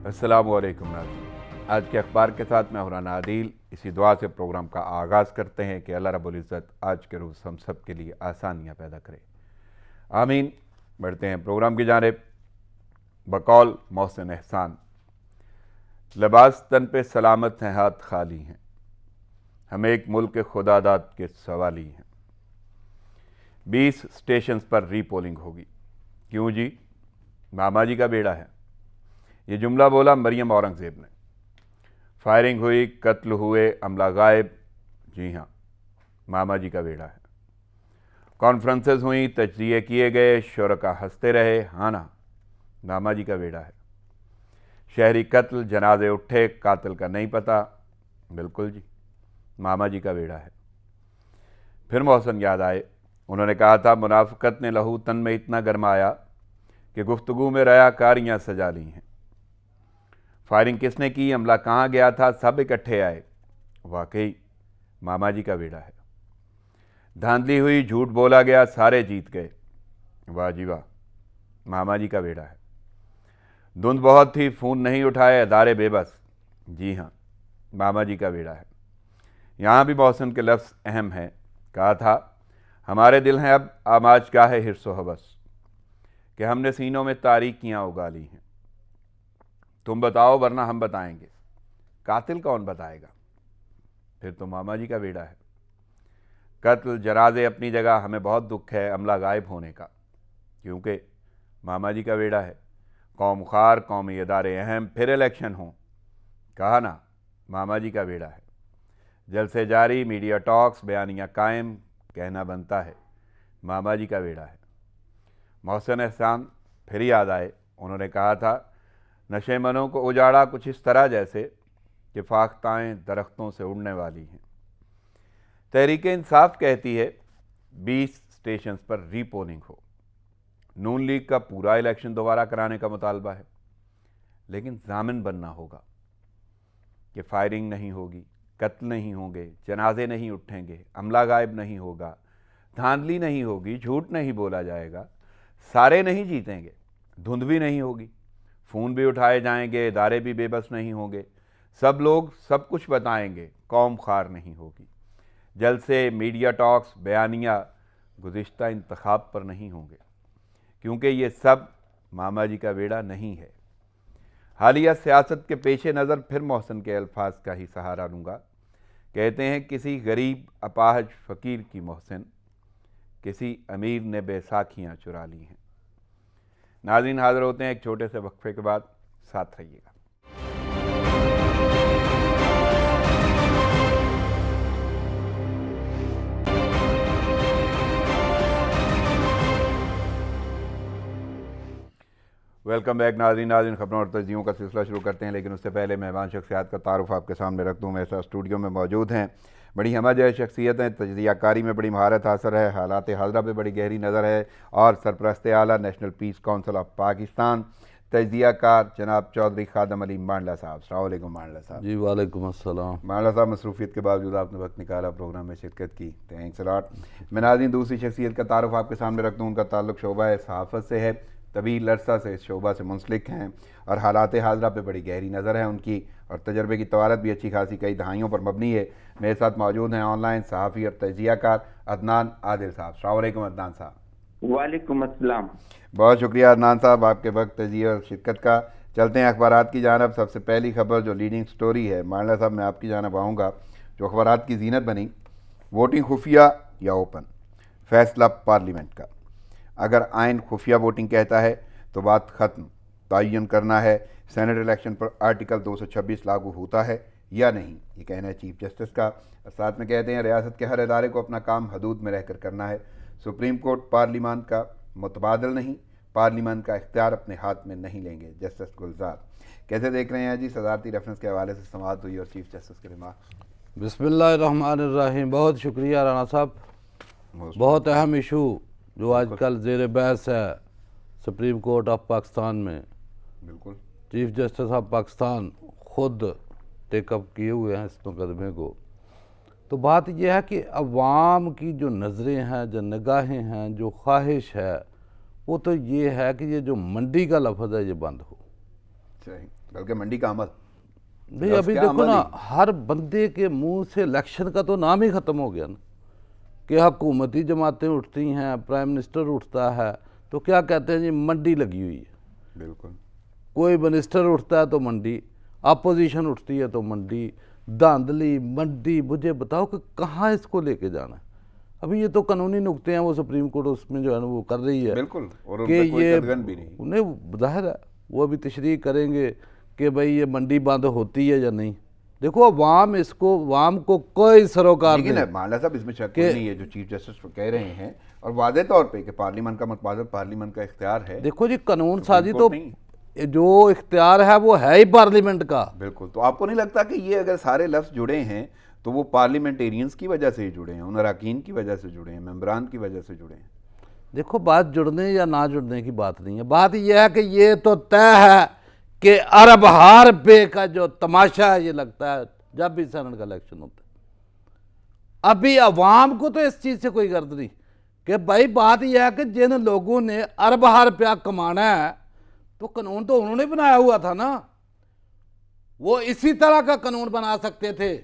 अस्सलामु अलैकुम नाज़रीन। आज के अखबार के साथ मैं हुराना आदिल इसी दुआ से प्रोग्राम का आगाज़ करते हैं कि अल्लाह रब्बुल इज़्ज़त आज के रोज़ हम सब के लिए आसानियाँ पैदा करे, आमीन। बढ़ते हैं प्रोग्राम की जानिब। बकौल मोहसिन एहसान, लिबास तन पे सलामत हैं, हाथ खाली हैं, हम एक मुल्क खुदादाद के सवाली हैं। 20 स्टेशन पर रीपोलिंग होगी। क्यों जी? मामा जी का बेड़ा है। ये जुमला बोला मरियम औरंगज़ेब ने। फायरिंग हुई, कत्ल हुए, अमला गायब। जी हाँ, मामा जी का बेड़ा है। कॉन्फ्रेंसेस हुई, तजज़िये किए गए, शुरका हंसते रहे। हाँ ना, मामा जी का बेड़ा है। शहरी कत्ल, जनाजे उठे, कातिल का नहीं पता। बिल्कुल जी, मामा जी का बेड़ा है। फिर मोहसिन याद आए, उन्होंने कहा था मुनाफिकत ने लहू तन में इतना गरमाया कि गुफ्तगू में रयाकारियाँ सजा ली हैं। फायरिंग किसने की, हमला कहाँ गया था, सब इकट्ठे आए। वाकई मामा जी का बेड़ा है। धांधली हुई, झूठ बोला गया, सारे जीत गए। वाह जी वाह, मामा जी का बेड़ा है। धुंध बहुत थी, फ़ोन नहीं उठाए, अदारे बेबस। जी हाँ, मामा जी का बेड़ा है। यहाँ भी मोहसिन के लफ्ज़ अहम हैं। कहा था हमारे दिल हैं अब आमाज का है हिर्सो हवस, कि हमने सीनों में तारीकियाँ उगा ली हैं। तुम बताओ वरना हम बताएंगे, कातिल कौन बताएगा? फिर तो मामा जी का बेड़ा है। कत्ल, जनाजे अपनी जगह, हमें बहुत दुख है अमला गायब होने का, क्योंकि मामा जी का बेड़ा है। कौम खार, कौमी इदारे अहम, फिर इलेक्शन हों। कहा ना, मामा जी का बेड़ा है। जलसे जारी, मीडिया टॉक्स, बयानियाँ कायम, कहना बनता है, मामा जी का बेड़ा है। मोहसिन एहसान फिर याद आए, उन्होंने कहा था नशे मनों को उजाड़ा कुछ इस तरह जैसे कि फाख्ताएँ दरख्तों से उड़ने वाली हैं। तहरीक इंसाफ कहती है 20 स्टेशन पर रीपोलिंग हो। नून लीग का पूरा इलेक्शन दोबारा कराने का मुतालबा है, लेकिन जामिन बनना होगा कि फायरिंग नहीं होगी, कत्ल नहीं होंगे, जनाजे नहीं उठेंगे, अमला गायब नहीं होगा, धांधली नहीं होगी, झूठ नहीं बोला जाएगा, सारे नहीं जीतेंगे, धुंध भी नहीं होगी, फ़ोन भी उठाए जाएंगे, इदारे भी बेबस नहीं होंगे, सब लोग सब कुछ बताएंगे, कौम खार नहीं होगी। जलसे, मीडिया टॉक्स, बयानिया गुज़िश्ता इंतखाब पर नहीं होंगे, क्योंकि ये सब मामा जी का बेड़ा नहीं है। हालिया सियासत के पेश नज़र फिर मोहसिन के अल्फाज का ही सहारा लूँगा। कहते हैं किसी गरीब अपाहज फ़कीर की मोहसिन, किसी अमीर ने बैसाखियाँ चुरा ली हैं। नाज़रीन, हाज़िर होते हैं एक छोटे से वक्फे के बाद, साथ रहिएगा। वेलकम बैक नाज़रीन खबरों और तजज़ियों का सिलसिला शुरू करते हैं, लेकिन उससे पहले मेहमान शख्सियात का तारुफ आपके सामने रख दूँ। मेरे साथ स्टूडियो में मौजूद हैं बड़ी हमजय शख्सियतें, तजज़ियाकारी में बड़ी महारत हासिल है, हालात हाज़िरा पे बड़ी गहरी नज़र है, और सरपरस्त आला National Peace Council of Pakistan तजज़ियाकार जनाब चौधरी खादम अली मांडला साहब। अस्सलाम वालेकुम मांडला साहब। जी वालेकुम अस्सलाम। मांडला साहब, मसरूफियत के बावजूद आपने वक्त निकाला, प्रोग्राम में शिरकत की, थैंक्स अलॉट। मैं नाज़रीन दूसरी शख्सियत का तारुफ आपके सामने रख दूँ। उनका ताल्लुक़ शोबा सहाफ़त से है, तवील अरसा से इस शोबा से मुंसलिक हैं, और हालात हाज़िरा पे बड़ी गहरी नज़र है उनकी, और तजर्बे की तवारत भी अच्छी खासी कई दहाइयों पर मबनी है। मेरे साथ मौजूद हैं ऑनलाइन सहाफ़ी और तजज़ियाकार अदनान आदिल साहब। अस्सलाम वालेकुम अदनान साहब। वालेकुम अस्सलाम। बहुत शुक्रिया अदनान साहब आपके वक्त, तजज़िया और शिरकत का। चलते हैं अखबारात की जानब। सबसे पहली खबर जो लीडिंग स्टोरी है, मांडला साहब मैं आपकी जानब आऊँगा। जो अखबारात की जीनत बनी, वोटिंग खुफिया या ओपन, फैसला पार्लियामेंट का। अगर आइन खुफिया वोटिंग कहता है तो बात ख़त्म, तयन करना है सेनेट इलेक्शन पर आर्टिकल 226 लागू होता है या नहीं, ये कहना है चीफ जस्टिस का। साथ में कहते हैं रियासत के हर इदारे को अपना काम हदूद में रहकर करना है। सुप्रीम कोर्ट पार्लियामान का मुतबादल नहीं, पार्लियामान का इख्तियार अपने हाथ में नहीं लेंगे, जस्टिस गुलजार। कैसे देख रहे हैं जी? सदारती रेफरेंस के हवाले से समाअत हुई और चीफ जस्टिस के रिमार्क। बिस्मिल्लाहिर्रहमानिर्रहीम। बहुत शुक्रिया राना साहब। बहुत अहम इशू जो आजकल ज़ेर बहस है सुप्रीम कोर्ट ऑफ पाकिस्तान में, बिल्कुल चीफ जस्टिस ऑफ पाकिस्तान खुद टेकअप किए हुए हैं इस मुकदमे को। तो बात यह है कि अवाम की जो नज़रें हैं, जो निगाहें हैं, जो ख्वाहिश है, वो तो ये है कि ये जो मंडी का लफ्ज़ है ये बंद हो। बल्कि मंडी का अमल। भाई लफ्ज़ अभी क्या, देखो अमल ना, ही। हर बंदे के मुंह से इलेक्शन का तो नाम ही खत्म हो गया ना, कि हुकूमती जमातें उठती हैं, प्राइम मिनिस्टर उठता है तो क्या कहते हैं जी, मंडी लगी हुई है। बिल्कुल। कोई मिनिस्टर उठता है तो मंडी, अपोजिशन उठती है तो मंडी, धांधली मंडी। मुझे बताओ कि कहाँ इसको लेके जाना है। अभी ये तो कानूनी नुक्ते हैं, वो सुप्रीम कोर्ट उसमें जो है ना वो कर रही है बिल्कुल, और उन कि पे कोई ये कदगन भी नहीं। उन्हें जाहिर है वो अभी तशरीह करेंगे कि भाई ये मंडी बंद होती है या नहीं। देखो अवाम इसको, अवाम को कोई सरोकार लेकिन नहीं माला साहब, इसमें शक कि- कोई नहीं है जो चीफ जस्टिस कह रहे हैं, और वादे तौर पे कि पार्लियामेंट का मतबादल पार्लियामेंट का इख्तियार है। देखो जी, कानून सुप्रीम साजी तो कोर्ट नहीं। जो इख्तियार है वो है ही पार्लियामेंट का। बिल्कुल। तो आपको नहीं लगता कि ये अगर सारे लफ्ज जुड़े हैं तो वो पार्लियामेंटेरियंस की वजह से ही जुड़े हैं, उन अरकान की वजह से जुड़े हैं, मेंबरान की वजह से जुड़े हैं? देखो, बात जुड़ने या ना जुड़ने की बात नहीं है, बात यह है कि ये तो तय है कि अरब हार पे का जो तमाशा है ये लगता है जब भी सेनेट का इलेक्शन होता है। अभी अवाम को तो इस चीज से कोई गर्द नहीं कि भाई बात यह है कि जिन लोगों ने अरब हार रुपया कमाना है तो कानून तो उन्होंने बनाया हुआ था ना। वो इसी तरह का कानून बना सकते थे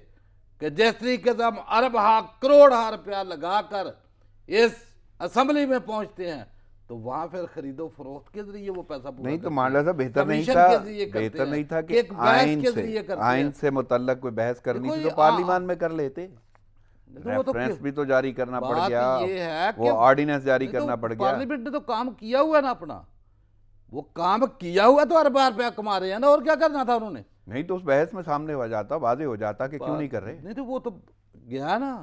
कि जिस तरीके से हम अरब करोड़ रुपया लगाकर इस असेंबली में पहुंचते हैं तो वहां फिर खरीदो फरोख्त के जरिए वो पैसा पूरा नहीं तो करते मामला हैं। साहब बेहतर नहीं कमीशन था, के जरिए करते बेहतर हैं, नहीं था कि एक बहस आइन के जरिए से करते आइन हैं। से मुतल्लक कोई बहस करनी देखो थी ये तो पार्लियामान में कर लेते। देखो वो तो रेफरेंस भी तो जारी करना पड़ बात गया, ये है वो कि ऑर्डिनेंस जारी नहीं तो करना पड़ गया। पार्लियामेंट ने तो काम किया हुआ है ना अपना, वो काम किया हुआ तो अरब रुपया कमा रहे हैं ना, और क्या करना था उन्होंने। नहीं तो उस बहस में सामने हो जाता, वाजे हो जाता कि क्यों नहीं कर रहे। नहीं तो वो तो गया ना,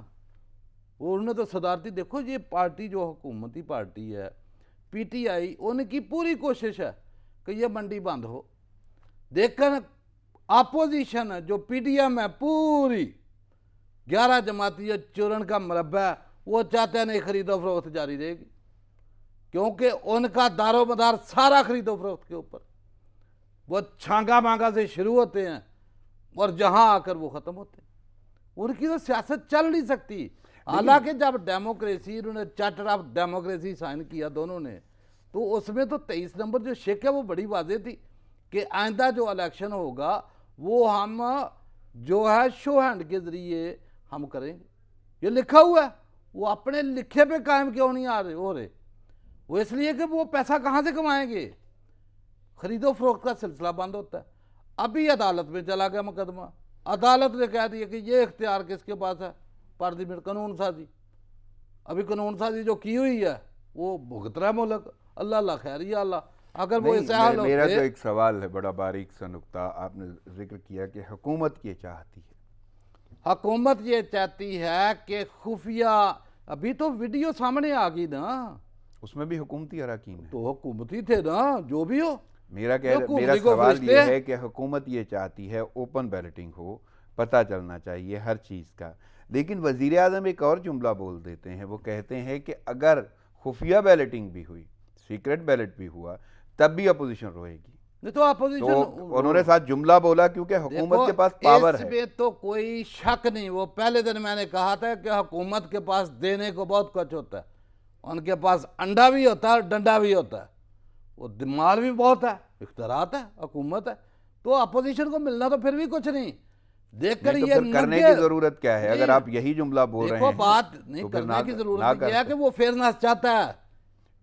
वो उन्होंने तो सदारती। देखो ये पार्टी जो हुकूमती पार्टी है पीटीआई, उनकी पूरी कोशिश है कि ये मंडी बंद हो। देखकर अपोजिशन है जो पीडीएम है, पूरी 11 जमाती चूरन का मरबा है, वो चाहते हैं नहीं खरीदो फरोख्त जारी रहेगी, क्योंकि उनका दारोमदार सारा खरीदो फरोख्त के ऊपर। वो छांगा मांगा से शुरू होते हैं और जहां आकर वो खत्म होते हैं। उनकी तो सियासत चल नहीं सकती। हालांकि जब डेमोक्रेसी, उन्होंने चार्टर ऑफ डेमोक्रेसी साइन किया दोनों ने, तो उसमें तो 23 नंबर जो शेक है वो बड़ी वाज़ेह थी कि आइंदा जो इलेक्शन होगा वो हम जो है शो हैंड के जरिए हम करेंगे। ये लिखा हुआ है, वो अपने लिखे पे कायम क्यों नहीं आ रहे हो रहे? वो इसलिए कि वो पैसा कहाँ से कमाएंगे, खरीदो फरोख्त का सिलसिला बंद होता है। अभी अदालत में चला गया मुकदमा, अदालत ने कह दिया कि ये इख्तियार किसके पास है, पार्लियामेंट, कानून साजी। अभी कानून साजी जो की हुई है वो भुगत रहा है मुल्क। अल्लाह अल्लाह खैर या अल्लाह। अगर वो इसे हाल मेरा होते, तो एक सवाल है, बड़ा बारीक सा नुक्ता आपने जिक्र किया कि हुकूमत ये चाहती है। हुकूमत ये चाहती है कि खुफिया, अभी तो वीडियो सामने आ गई ना, उसमें भी हुकूमती अरकान है। तो हुकूमती थे ना, जो भी हो। मेरा हुकूमती को सवाल फरिश्ते ये हैं। है कि हुकूमत ये चाहती है ओपन बैलेटिंग हो, पता चलना चाहिए हर चीज़ का। लेकिन वज़ीर आज़म एक और जुमला बोल देते हैं, वो कहते हैं कि अगर खुफिया बैलेटिंग भी हुई, सीक्रेट बैलेट भी हुआ, तब भी अपोजिशन रोएगी। नहीं तो अपोजिशन, तो उन्होंने साथ जुमला बोला क्योंकि हुकूमत के पास पावर है। इसमें तो कोई शक नहीं। वो पहले दिन मैंने कहा था कि हुकूमत के पास देने को बहुत कुछ होता है, उनके पास अंडा भी होता है और डंडा भी होता है, वो दिमाग भी बहुत है, इख्तियारात है, हुकूमत है। तो अपोजिशन को मिलना तो फिर भी कुछ नहीं। देखकर नहीं तो ये फिर करने की जरूरत क्या है? अगर आप यही जुमला बोल रहे देखो हैं बात नहीं तो फिर करने की ना जरूरत यह है कि वो फेयरनेस चाहता है।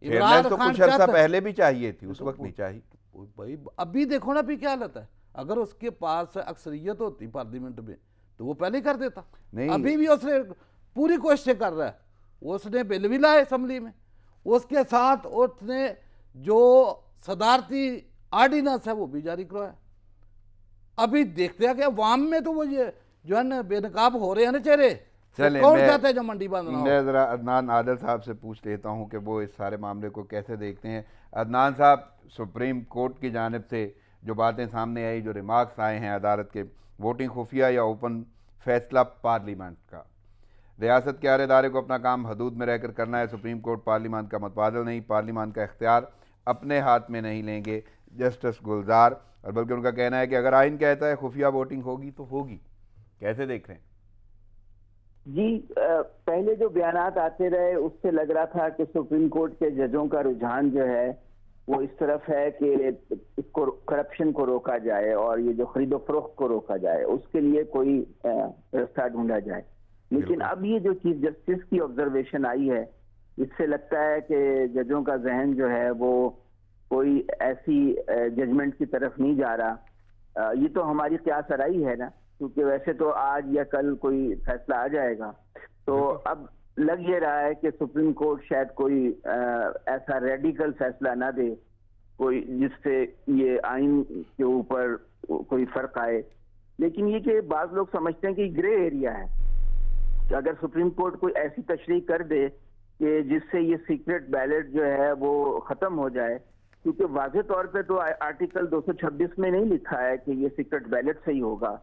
फेयरनेस तो खान कुछ अर्सा चाहता है। पहले भी चाहिए थी, उस वक्त नहीं चाहिए। भाई अभी देखो ना अभी क्या हालत है, अगर उसके पास अक्सरियत होती पार्लियामेंट में तो वो पहले कर देता। नहीं। अभी भी उसने पूरी कोशिश कर रहा है, उसने बिल भी लाए असेंबली में, उसके साथ उसने जो सदारती ऑर्डिनेंस है वो भी जारी करवाया। अभी देखते हैं कि अवाम में तो वो ये जो है ना बेनकाब हो रहे हैं ना चेहरे। चले, कौन चाहता है जो मंडी बंद ना हो? मैं ज़रा अदनान आदिल साहब से पूछ लेता हूं कि वो इस सारे मामले को कैसे देखते हैं। अदनान साहब, सुप्रीम कोर्ट की जानिब से जो बातें सामने आई, जो रिमार्क्स आए हैं अदालत के, वोटिंग खुफिया या ओपन फैसला पार्लियामेंट का, रियासत के हर इदारे को अपना काम हदूद में रहकर करना है। सुप्रीम कोर्ट पार्लियामेंट का मतबादल नहीं, पार्लियामेंट का इख्तियार अपने हाथ में नहीं लेंगे। जस्टिस गुलजार, और बल्कि उनका कहना है कि अगर आइन कहता है खुफिया वोटिंग होगी तो होगी। कैसे देख रहे हैं? जी, पहले जो बयानात आते रहे उससे लग रहा था कि सुप्रीम कोर्ट के जजों का रुझान जो है वो इस तरफ है कि इसको करप्शन को रोका जाए और ये जो खरीदो फरोख्त को रोका जाए, उसके लिए कोई रास्ता ढूंढा जाए। लेकिन अब ये जो चीफ जस्टिस की ऑब्जर्वेशन आई है, इससे लगता है कि जजों का जहन जो है वो कोई ऐसी जजमेंट की तरफ नहीं जा रहा। ये तो हमारी क़यास आराई है ना, क्योंकि वैसे तो आज या कल कोई फैसला आ जाएगा। तो अब लग ये रहा है कि सुप्रीम कोर्ट शायद कोई ऐसा रेडिकल फैसला ना दे, कोई जिससे ये आइन के ऊपर कोई फर्क आए। लेकिन ये कि बाज लोग समझते हैं कि ग्रे एरिया है, कि अगर सुप्रीम कोर्ट कोई ऐसी तशरीह कर दे कि जिससे ये सीक्रेट बैलेट जो है वो खत्म हो जाए, क्योंकि वाज़ेह तौर पे तो आर्टिकल 226 में नहीं लिखा है कि ये सीक्रेट बैलेट से ही होगा,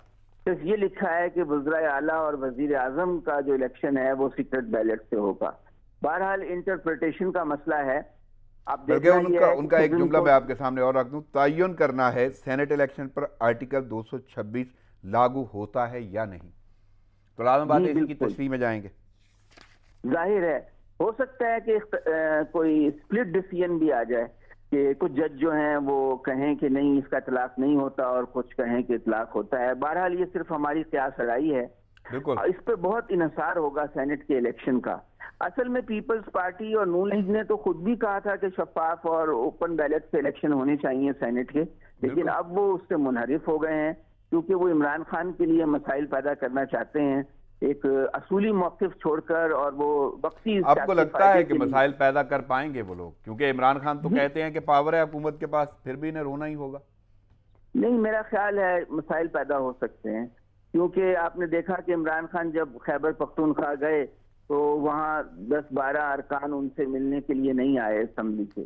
सिर्फ ये लिखा है कि वज़ीर आला और वजीर आजम का जो इलेक्शन है वो सीक्रेट बैलेट से होगा। बहरहाल इंटरप्रिटेशन का मसला है। आप बल्कि उनका एक जुमला मैं आपके सामने और रख दूं, तयन करना है सेनेट इलेक्शन पर आर्टिकल 226 लागू होता है या नहीं। तो लाजम बात है इसकी तशरीह में जाएंगे। जाहिर है, हो सकता है कि कोई स्प्लिट डिसीजन भी आ जाए कि कुछ जज जो हैं वो कहें कि नहीं इसका इतलाक नहीं होता और कुछ कहें कि इतलाक होता है। बहरहाल ये सिर्फ हमारी क़यास आराई है, बिल्कुल इस पे बहुत इन्हिसार होगा सेनेट के इलेक्शन का। असल में पीपल्स पार्टी और नून लीग ने तो खुद भी कहा था कि शफाफ और ओपन बैलेट से इलेक्शन होने चाहिए सेनेट के, लेकिन अब वो उससे मुनहरिफ हो गए हैं, क्योंकि वो इमरान खान के लिए मसाइल पैदा करना चाहते हैं, एक असूली मौक़िफ़ छोड़कर, और वो वक्ती। आपको लगता है कि मसाइल पैदा कर पाएंगे वो लोग? क्योंकि इमरान खान तो कहते हैं कि पावर है हुकूमत के पास, फिर भी इन्हें रोना ही होगा। नहीं, मेरा ख्याल है मसाइल पैदा हो सकते हैं, क्योंकि आपने देखा कि इमरान खान जब खैबर पख्तूनख्वा गए तो वहाँ 10-12 अरकान उनसे मिलने के लिए नहीं आए असम्बली से।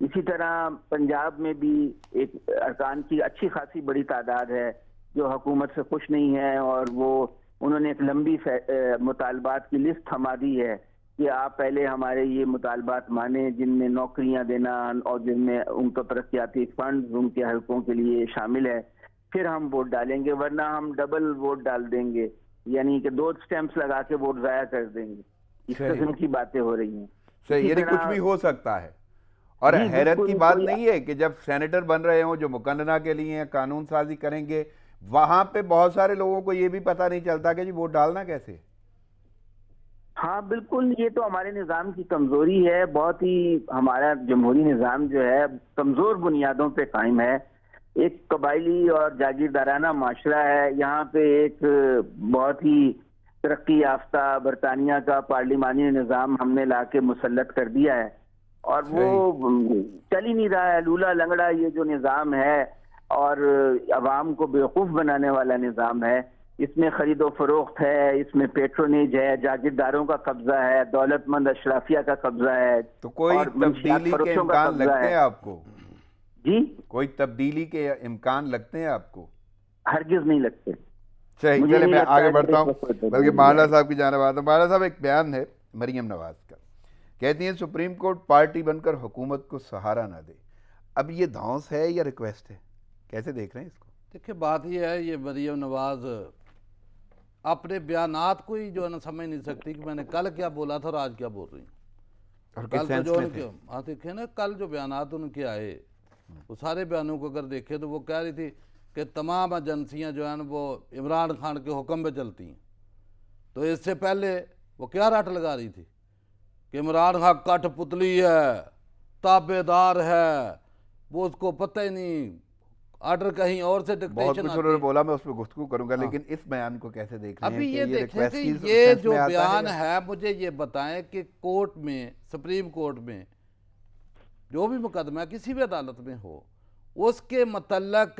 इसी तरह पंजाब में भी एक अरकान की अच्छी खासी बड़ी तादाद है जो हुकूमत से खुश नहीं है, और वो उन्होंने एक लंबी मुतालबात की लिस्ट थमा दी है कि आप पहले हमारे ये मुतालबात माने, जिनमें नौकरियां देना और जिनमें उनको तरक्याती फंड उनके हलकों के लिए शामिल है, फिर हम वोट डालेंगे, वरना हम डबल वोट डाल देंगे, यानी कि 2 स्टैंप्स लगा के वोट जाया कर देंगे। इस किस्म की बातें हो रही हैं। सही, यानी कुछ भी हो सकता है। और हैरत की बात नहीं है कि जब सेनेटर बन रहे हों जो मुकन्ना के लिए कानून साजी करेंगे, वहां पे बहुत सारे लोगों को ये भी पता नहीं चलता कि जी वोट डालना कैसे। हाँ बिल्कुल, ये तो हमारे निज़ाम की कमजोरी है। बहुत ही हमारा जमहूरी निज़ाम जो है कमजोर बुनियादों पे कायम है। एक कबायली और जागीरदाराना माशरा है। यहाँ पे एक बहुत ही तरक्की याफ्ता बरतानिया का पार्लिमानी निज़ाम हमने लाके मुसल्लत कर दिया है, और वो चल ही नहीं रहा है। लूला लंगड़ा ये जो निज़ाम है और अवाम को बेवकूफ़ बनाने वाला निज़ाम है, इसमें खरीदो फरोख्त है, इसमें पेट्रोनेज है, जागीरदारों का कब्जा है, दौलतमंद अशराफिया का कब्जा है। तो कोई तब्दीली के इम्कान लगते हैं आपको? जी, कोई तब्दीली के इम्कान लगते हैं आपको? हरगिज नहीं लगते। सही, चले मैं आगे बढ़ता हूँ, बल्कि माला साहब की जाने बात है। माला साहब, एक बयान है मरियम नवाज का, कहती हैं सुप्रीम कोर्ट पार्टी बनकर हुकूमत को सहारा ना दे। अब ये धौंस है या रिक्वेस्ट है, कैसे देख रहे हैं इसको? देखिए, बात यह है, ये मरियम नवाज अपने बयानात को ही जो है ना समझ नहीं सकती कि मैंने कल क्या बोला था और आज क्या बोल रही हूँ। और कल तो जो उनके देखे ना, कल जो बयानात उनके आए, वो सारे बयानों को अगर देखे तो वो कह रही थी कि तमाम एजेंसियां जो है ना वो इमरान खान के हुक्म पे चलती हैं। तो इससे पहले वो क्या रट लगा रही थी कि इमरान खान कठपुतली है, ताबेदार है, वो उसको पता ही नहीं, ऑर्डर कहीं और से बहुत डिक्टेशन कुछ उन्होंने बोला, मैं उस पर गुफ्तगू करूंगा। लेकिन इस बयान को कैसे देख रहे हैं? अभी ये देखें कि रिक्वेस्ट ये जो बयान है, मुझे ये बताएं कि कोर्ट में, सुप्रीम कोर्ट में जो भी मुकदमा किसी भी अदालत में हो, उसके मतलब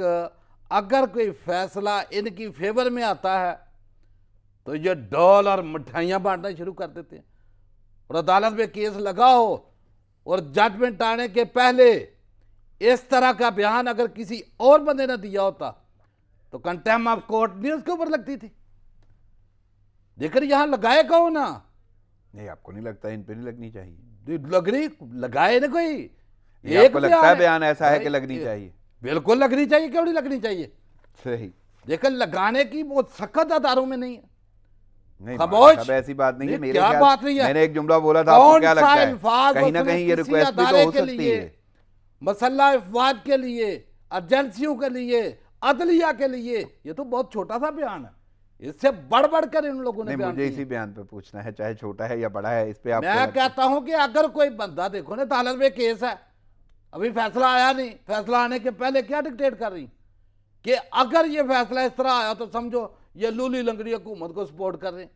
अगर कोई फैसला इनकी फेवर में आता है तो ये डॉल और मिठाइयाँ बांटना शुरू कर देते हैं। और अदालत में केस लगा हो और जजमेंट आने के पहले इस तरह का बयान अगर किसी और बंदे ने दिया होता तो कंटेम्प्ट ऑफ कोर्ट नहीं उसके ऊपर लगती थी। देखकर यहां लगाए कहो ना। नहीं, आपको नहीं लगता इन पे नहीं लगनी चाहिए? लग रही, लगाए ना कोई एक लगता है बयान ऐसा है कि लगनी चाहिए? बिल्कुल लगनी चाहिए, क्यों नहीं लगनी चाहिए? सही, लेकिन लगाने की बहुत सख्त अदारों में नहीं है। नहीं, खामोश, ऐसी बात नहीं है। मेरे क्या ख्याल बात नहीं है। मैंने एक जुमला बोला था, आपको क्या लगता है? कहीं ना कहीं ये रिक्वेस्ट भी तो हो सकती है। मसल्ला अफवाद के लिए, एजेंसियों के लिए, अदलिया के लिए, ये तो बहुत छोटा सा बयान है। इससे बढ़ बढ़कर इन लोगों ने नहीं, बयान मुझे दिए। इसी बयान पे पूछना है, चाहे छोटा है या बड़ा है, इस पे आप मैं कहता हूं कि अगर कोई बंदा, देखो ना अदालत में केस है, अभी फैसला आया नहीं, फैसला आने के पहले क्या डिक्टेट कर रही कि अगर ये फैसला इस तरह आया तो समझो ये लूली लंगड़ी हुकूमत को सपोर्ट कर रहे हैं,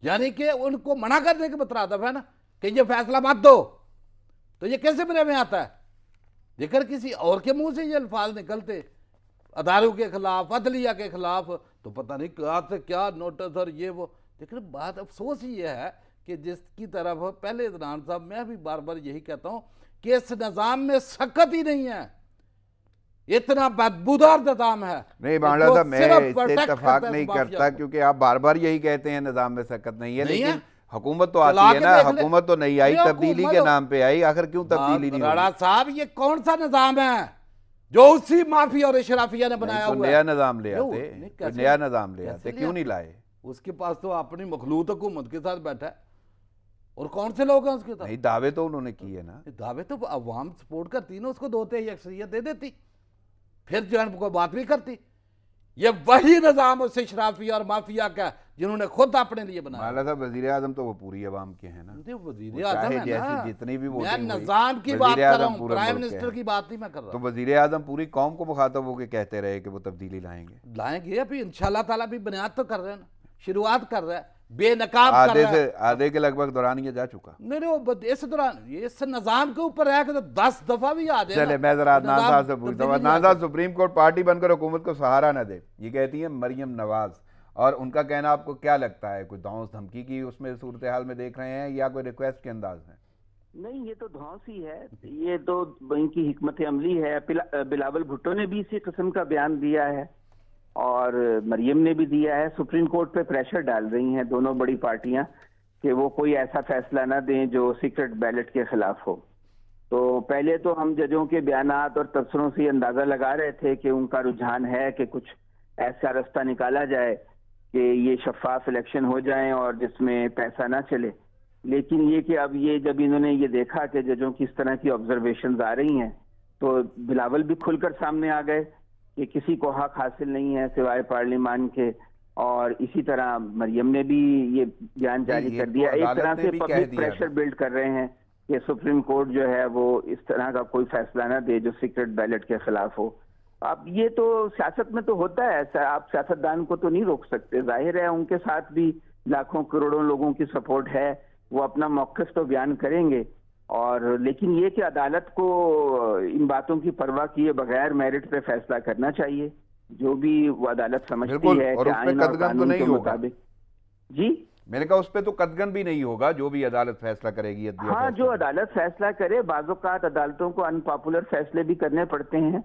यानी कि उनको मना करने के मुतरादिफ है ना कि ये फैसला मत दो। तो ये कैसे बने में आता है? जेकर किसी और के मुंह से ये अल्फाज निकलते अदारों के खिलाफ, अदलिया के खिलाफ, तो पता नहीं क्या से क्या नोटिस और ये वो। लेकिन बात अफसोस ये है कि जिसकी तरफ पहले इमरान साहब, मैं भी बार बार यही कहता हूं कि इस निज़ाम में सकत ही नहीं है, इतना बदबूदार निज़ाम है। नहीं बांडा जो साहब, मैं सिर्फ इससे protect इत्तेफाक करता है नहीं इस माफिया करता, को। क्योंकि आप बार बार यही कहते हैं निजाम में सकत नहीं है, नहीं लेकिन है। हुकूमत तो चला आती है के ना, देख ले। हुकूमत तो नहीं आई, नहीं, तब्दीली हुकूमत के तो- नाम पे आई, आखिर क्यों तब्दीली नहीं राणा होगी? साहब, ये कौन सा निज़ाम है जो उसी माफिया और इशराफिया ने बनाया तो हुआ नया है? निजाम ले क्यों? आते, नहीं, कोई कैसे- नया निजाम ले कैसे आते, ले क्यों आते? नहीं लाए? उसके पास तो अपनी मखलूत हुकूमत के साथ बैठा है, और कौन से लोग हैं उसके साथ? नहीं, दावे तो उन्होंने किए ना। दावे तो अवाम सपोर्ट करती ना, उसको 2/3 अक्सरियत दे देती, फिर जो है कोई बात भी करती। ये वही निजाम उस इशराफिया और माफिया का जिन्होंने खुद अपने लिए बनाया। माला साहब, वजीर आजम तो वो पूरी अवाम के हैं ना, वजीर वो आजम चाहे है जैसी ना, जितनी भी मैं वोटिंग हुई, निजाम की बात वज़ीर कर रहा आज़म हूँ, पूरे प्राइम मुल्क के मिनिस्टर हैं। की बात नहीं मैं कर रहा तो हूँ। वजीर आजम पूरी कौम को मुखातब होकर कहते रहे कि वो तब्दीली लाएंगे। लाएंगे अभी इंशाल्लाह ताला, भी बुनियाद तो कर रहे हैं ना, शुरुआत कर रहा है, बेनकाब कर आधे रहा से है। आधे के लगभग दौरान ये जा चुका। नहीं नहीं, वो इस दौरान ये इस निजाम के ऊपर है कि तो 10 दफा भी आ जाए चले, ना, मैं जरा अदनान निजाम साहब से पूछता हूँ। तब्दीली अदनान नहीं साहब, आता। सुप्रीम कोर्ट पार्टी बनकर हुकूमत को सहारा न दे, ये कहती है मरियम नवाज, और उनका कहना आपको क्या लगता है? कोई धौंस धमकी की उसमें सूरत हाल में देख रहे हैं, या कोई रिक्वेस्ट के अंदाज में? नहीं, ये तो धौंस ही है, ये तो इनकी हिकमत अमली है। बिलावल भुट्टो ने भी इसी किस्म का बयान दिया है और मरियम ने भी दिया है। सुप्रीम कोर्ट पे प्रेशर डाल रही हैं दोनों बड़ी पार्टियां कि वो कोई ऐसा फैसला ना दें जो सीक्रेट बैलेट के खिलाफ हो। तो पहले तो हम जजों के बयानात और तबसरों से अंदाजा लगा रहे थे कि उनका रुझान है कि कुछ ऐसा रास्ता निकाला जाए कि ये शफाफ इलेक्शन हो जाएं और जिसमें पैसा ना चले। लेकिन ये कि अब ये जब इन्होंने ये देखा कि जजों की इस तरह की ऑब्जर्वेशंस आ रही हैं, तो बिलावल भी खुलकर सामने आ गए कि किसी को हक हासिल नहीं है सिवाय पार्लियामान के, और इसी तरह मरियम ने भी ये बयान जारी ये कर तो दिया। एक अदालत तरह ने से भी कह पब्लिक दिया प्रेशर था। बिल्ड कर रहे हैं कि सुप्रीम कोर्ट जो है वो इस तरह का कोई फैसला ना दे जो सीक्रेट बैलेट के खिलाफ हो। अब ये तो सियासत में तो होता है ऐसा, आप सियासतदान को तो नहीं रोक सकते। जाहिर है उनके साथ भी लाखों करोड़ों लोगों की सपोर्ट है, वो अपना मौक़िफ़ तो बयान करेंगे। और लेकिन ये कि अदालत को इन बातों की परवाह किए बगैर मेरिट पे फैसला करना चाहिए, जो भी वो अदालत समझती बिल्कुल, है और कि उस पे आईन और कदगन तो कानून नहीं के होगा। मुताबिक। जी मैंने कहा उस पे तो कदगन भी नहीं होगा, जो भी अदालत फैसला करेगी। हाँ, जो अदालत फैसला करे, बाज़-औक़ात अदालतों को अनपॉपुलर फैसले भी करने पड़ते हैं,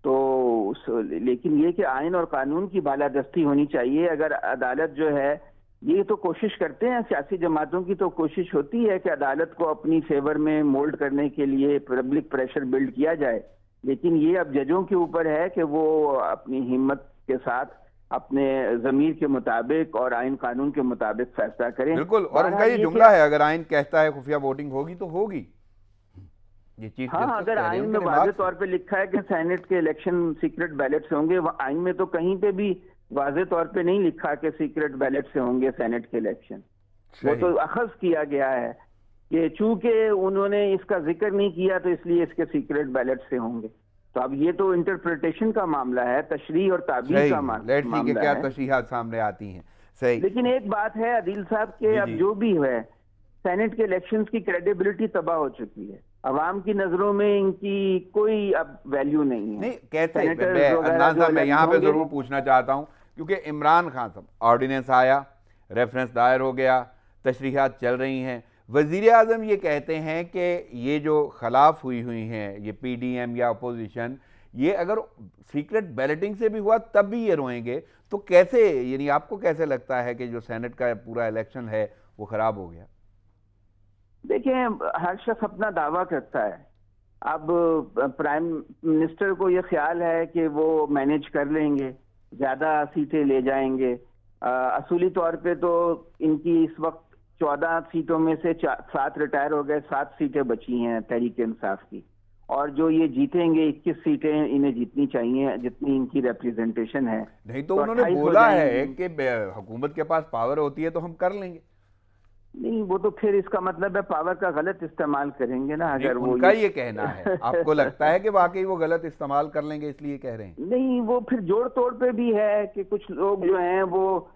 तो लेकिन ये कि आइन और कानून की बालादस्ती होनी चाहिए। अगर अदालत जो है, ये तो कोशिश करते हैं, सियासी जमातों की तो कोशिश होती है कि अदालत को अपनी फेवर में मोल्ड करने के लिए पब्लिक प्रेशर बिल्ड किया जाए, लेकिन ये अब जजों के ऊपर है कि वो अपनी हिम्मत के साथ अपने ज़मीर के मुताबिक और आइन कानून के मुताबिक फैसला करें। बिल्कुल, और उनका ये कि- जुमला है, अगर आइन कहता है खुफिया वोटिंग होगी तो होगी। ये चीफ हाँ, जस्टिस अगर कह रहे हैं आइन उनके में दिमाग वाज़े से। तौर पे लिखा है कि सेनेट के इलेक्शन सीक्रेट बैलेट से होंगे, आइन में तो कहीं पे भी वाज़े तौर पे नहीं लिखा कि सीक्रेट बैलेट से होंगे सेनेट के इलेक्शन। वो सही। तो अखज़ किया गया है कि चूंकि उन्होंने इसका जिक्र नहीं किया तो इसलिए इसके सीक्रेट बैलेट से होंगे। तो अब ये तो इंटरप्रिटेशन का मामला है, तशरीह और ताबीर सही, का लेट्स सी कि मामला क्या है। तशरीहात सामने आती हैं। सही। लेकिन एक बात है अदील साहब के, जी, अब जी। जो भी है, सेनेट के इलेक्शंस की क्रेडिबिलिटी तबाह हो चुकी है। अवाम की नजरों में इनकी कोई अब वैल्यू नहीं है। नहीं, कैसे? सेनेटर्स मैं वगैरह अदनान जो साहब, मैं यहाँ पे होंगे- जरूर पूछना चाहता हूँ, क्योंकि इमरान खान साहब, ऑर्डिनेंस आया, रेफरेंस दायर हो गया, तशरीहात चल रही हैं, वजीर आजम ये कहते हैं कि ये जो खिलाफ हुई हैं, ये PDM या अपोजिशन, ये अगर सीक्रेट बैलेटिंग से भी हुआ तब भी ये रोएंगे, तो कैसे? यानी आपको कैसे लगता है कि जो सेनेट का पूरा इलेक्शन है वो खराब हो गया? देखिए, हर शख्स अपना दावा करता है। अब प्राइम मिनिस्टर को ये ख्याल है कि वो मैनेज कर लेंगे, ज्यादा सीटें ले जाएंगे। असूली तौर पे तो इनकी इस वक्त 14 सीटों में से 7 रिटायर हो गए, 7 सीटें बची हैं तहरीक इंसाफ की, और जो ये जीतेंगे 21 सीटें इन्हें जीतनी चाहिए जितनी इनकी रिप्रेजेंटेशन है। नहीं तो उन्होंने 28 हो बोला है जाएंगी। कि हुकूमत के पास पावर होती है तो हम कर लेंगे। नहीं, वो तो फिर इसका मतलब है पावर का गलत इस्तेमाल करेंगे ना, नहीं, अगर वो उनका ये कहना है। आपको लगता है कि वाकई वो गलत इस्तेमाल कर लेंगे इसलिए कह रहे हैं? नहीं, वो फिर जोड़ तोड़ पे भी है कि कुछ लोग जो हैं वो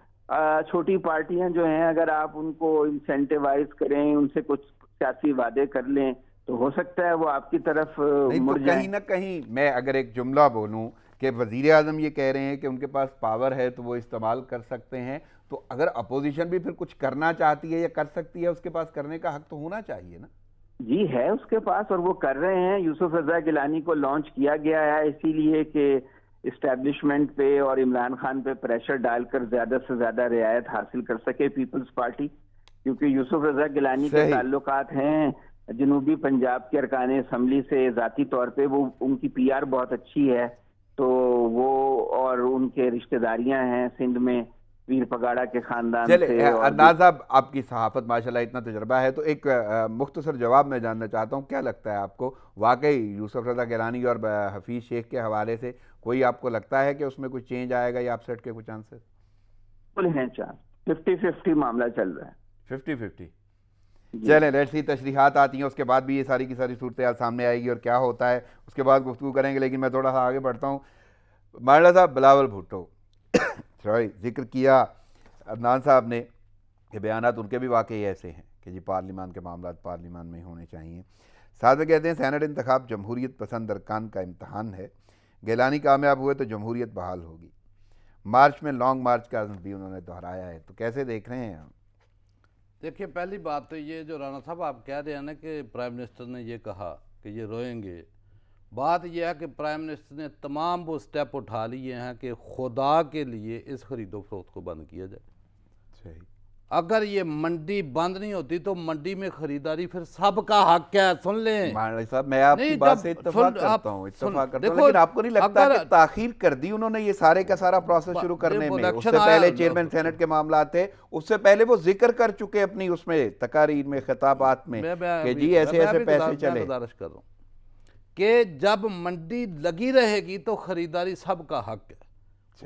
छोटी पार्टियां जो हैं, अगर आप उनको इंसेंटिवाइज करें, उनसे कुछ सियासी वादे कर लें तो हो सकता है वो आपकी तरफ नहीं मुड़ तो जाएं। कहीं ना कहीं मैं अगर एक जुमला बोलूं कि वजीर आजम ये कह रहे हैं कि उनके पास पावर है तो वो इस्तेमाल कर सकते हैं, तो अगर अपोजिशन भी फिर कुछ करना चाहती है या कर सकती है, उसके पास करने का हक तो होना चाहिए ना। जी है उसके पास, और वो कर रहे हैं। यूसुफ रजा गिलानी को लॉन्च किया गया है इसीलिए कि इस्टेब्लिशमेंट पे और इमरान खान पे प्रेशर डालकर ज्यादा से ज्यादा रियायत हासिल कर सके पीपल्स पार्टी, क्योंकि यूसुफ रजा गिलानी के सही। ताल्लुकात हैं जनूबी पंजाब के अरकान असम्बली से, जाती तौर पे वो उनकी पीआर बहुत अच्छी है, तो वो और उनके रिश्तेदारियां हैं सिंध में वीर पगाड़ा के खानदान चले से। और अदनान साहब, आपकी सहाफत माशाल्लाह इतना तजर्बा है, तो एक मुख्तसर जवाब मैं जानना चाहता हूँ, क्या लगता है आपको वाकई यूसुफ रजा गिलानी और हफीज शेख के हवाले से कोई आपको लगता है कि उसमें कुछ चेंज आएगा या अपसेट के कुछ चांसेस? बिल्कुल हैं चांस, 50-50 मामला चल रहा है। 50-50। चलें, लेट्स सी तशरीहात आती हैं उसके बाद भी ये सारी की सारी सूरत हाल सामने आएगी और क्या होता है उसके बाद गुफ्तगू करेंगे। लेकिन मैं थोड़ा सा आगे बढ़ता हूँ। मारला साहब, बिलावल भुट्टो सॉरी जिक्र किया अदनान साहब ने कि बयानात उनके भी वाकई ऐसे हैं कि जी पार्लिमान के मामला पार्लिमान में होने चाहिए। साथ में कहते हैं सेनेट इंतखाब जमहूरियत पसंद अरकान का इम्तहान है, गिलानी कामयाब हुए तो जमहूरियत बहाल होगी। मार्च में लॉन्ग मार्च का भी उन्होंने दोहराया है, तो कैसे देख रहे हैं? देखिए, पहली बात तो ये जो राणा साहब आप कह रहे हैं ना कि प्राइम मिनिस्टर ने ये कहा कि ये रोएंगे, बात यह है कि प्राइम मिनिस्टर ने तमाम वो स्टेप उठा लिए हैं कि खुदा के लिए इस खरीदो फरोख्त को बंद किया जाए। सही। अगर ये मंडी बंद नहीं होती तो मंडी में खरीदारी फिर सबका हक है। सुन लें मारला साहब, मैं आपकी नहीं, बात जब से इत्तेफाक सुन- करता आप हूँ, सुन- इत्तेफाक करता हूँ, देखो, लेकिन आपको नहीं लगता अगर- कि ताखीर कर दी उन्होंने ये सारे का सारा प्रोसेस शुरू करने में? इलेक्शन उससे पहले आया- चेयरमैन सेनेट के मामला थे, उससे पहले वो जिक्र कर चुके अपनी उसमें तकारीर में, खिताबात में कि जी ऐसे ऐसे पैसे चले। गुजारिश कर रहा हूँ कि जब मंडी लगी रहेगी तो खरीदारी सबका हक है।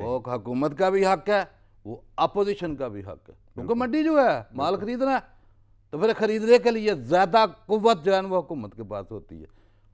वो हुकूमत का भी हक है, वो अपोजिशन का भी हक है, क्योंकि मंडी जो है माल खरीदना है, तो फिर खरीदने के लिए ज्यादा कुव्वत जो है वो हुकूमत के पास होती है।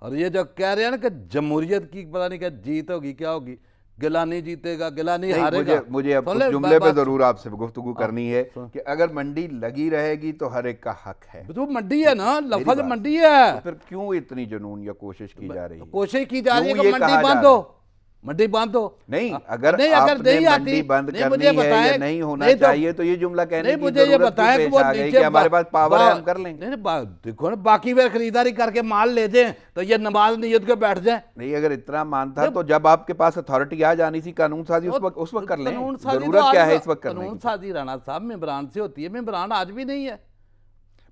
और ये जो कह रहे हैं ना कि जमहूरियत की पता नहीं क्या जीत होगी, क्या होगी, गिलानी जीतेगा, गिलानी नहीं, हारेगा। मुझे अब सुन उस ले, जुमले पे बात- जरूर आपसे गुफ्तगू करनी है सुन। कि अगर मंडी लगी रहेगी तो हर एक का हक है, तो मंडी है ना, मेरी लफज बात मंडी है। तो फिर क्यों इतनी जुनून या कोशिश की जा रही है? कोशिश की जा रही है क्यों कि ये मंडी कहा जा बंद रहा हो, है? मंडी बंद हो। नहीं, हाँ, अगर नहीं, आपने नहीं आती, मंडी बंद नहीं, करनी मुझे है बताएं- या नहीं होना नहीं तो- चाहिए तो ये जुमला कहने नहीं, की मुझे ये जरूरत क्यों बताएं कि पेश वो आ गई नीचे कि हमारे पास पावर है, हम कर लेंगे? नहीं, देखो ना, बाकी वे खरीदारी करके माल ले जाएं तो ये नमाज नियत के बैठ जाए। नहीं, अगर इतना मानता तो जब आपके पास अथॉरिटी आ जानी थी कानून साजी उस वक्त कर लें। कानून साजी जरूरत तो क्या आज- है इस वक्त करने कानून की? साजी राणा साहब मेंबरान से होती है, मेंबरान आज भी नहीं है।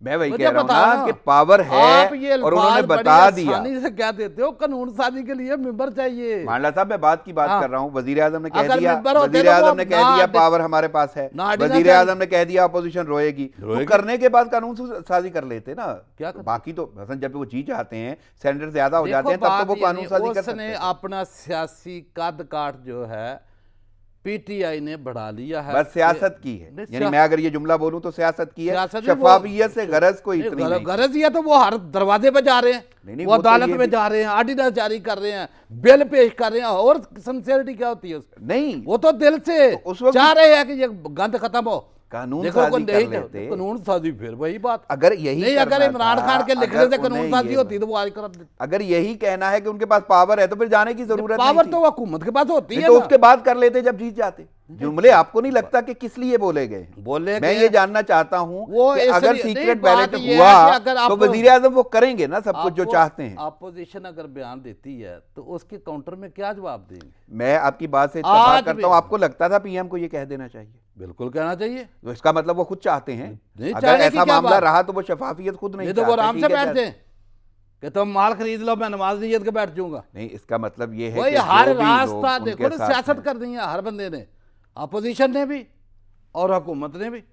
मैं वही मुझे कह रहा हूं बताओ ना कि पावर है आप ये और उन्होंने अल्फाज बड़ी बता दिया। आसानी से क्या देते हो, कानून साजी के लिए मेंबर चाहिए। मानला साहब, मैं बात की बात हाँ। कर रहा हूं, वजीर आजम ने कह अगर दिया, मेंबर होते वजीर तो वो आजम ने कह ना दिया डे- पावर हमारे पास है, ना डिना वजीर चाहिए। आजम ने कह दिया अपोजिशन रोएगी, तो करने के बाद कानून साजी कर लेते ना। क्या करते? बाकी तो हसन जब वो जीत जाते हैं, सेनेटर ज्यादा हो जाते हैं, देखो, तब तो वो बात कानून ये साजी नहीं, कर सकते उसने हैं। अपना सियासी कद काठ जो है पीटीआई ने बढ़ा लिया है। बस सियासत की है, नहीं, यानी मैं अगर ये जुमला बोलूं तो सियासत की है, सियासत भी वो- शफाफियत से गरज कोई इतनी नहीं। गरज ही है तो वो हर दरवाजे पे जा रहे हैं, नहीं, वो वो तो अदालत ये में भी- जा रहे हैं, ऑर्डिनेंस जारी कर रहे हैं, बिल पेश कर रहे हैं, और सिंसियरिटी क्या होती है उसमें? नहीं, वो तो दिल से तो उस वक्त चाह रहे हैं कि ये गंद खत्म हो। कानून देखो, साजी कोई कर नहीं लेते। कानून साजी, फिर वही बात। अगर यही नहीं, अगर करना इमरान था, खान के लिखने अगर से कानून उन्हें साजी ये- होती तो वो आज कर देते। अगर यही कहना है कि उनके पास पावर है तो फिर जाने की जरूरत नहीं पावर थी। तो वो हुकूमत के पास होती नहीं है तो ना। उसके बाद कर लेते जब जीत जाते। जुमले आपको नहीं लगता कि किस लिए बोले गए? बोले मैं गए- ये जानना चाहता हूं वो कि इसलिए- अगर नहीं, सीक्रेट बात बैलेट ये है हुआ कि अगर आप- तो वजीर आजम वो करेंगे ना सब कुछ जो चाहते हैं। अपोजिशन अगर बयान देती है तो उसके काउंटर में क्या जवाब देंगे? मैं आपकी बात से आज इत्तेफाक भी- करता हूं। आपको लगता था पीएम को ये कह देना चाहिए? बिल्कुल कहना चाहिए। तो इसका मतलब वो खुद चाहते हैं। नहीं, अगर चाहने की ऐसा क्या मामला बात? रहा तो वो शफाफियत खुद नहीं नहीं तो वो आराम से ठीक है, बैठ जाए कि तुम माल खरीद लो, मैं नमाज नियत के बैठ जाऊंगा। नहीं, इसका मतलब ये है वही कि हर जो भी लोग रास्ता उनके देखो ना, साथ सियासत हैं। कर दी है हर बंदे ने, अपोजिशन ने भी और हुकूमत ने भी।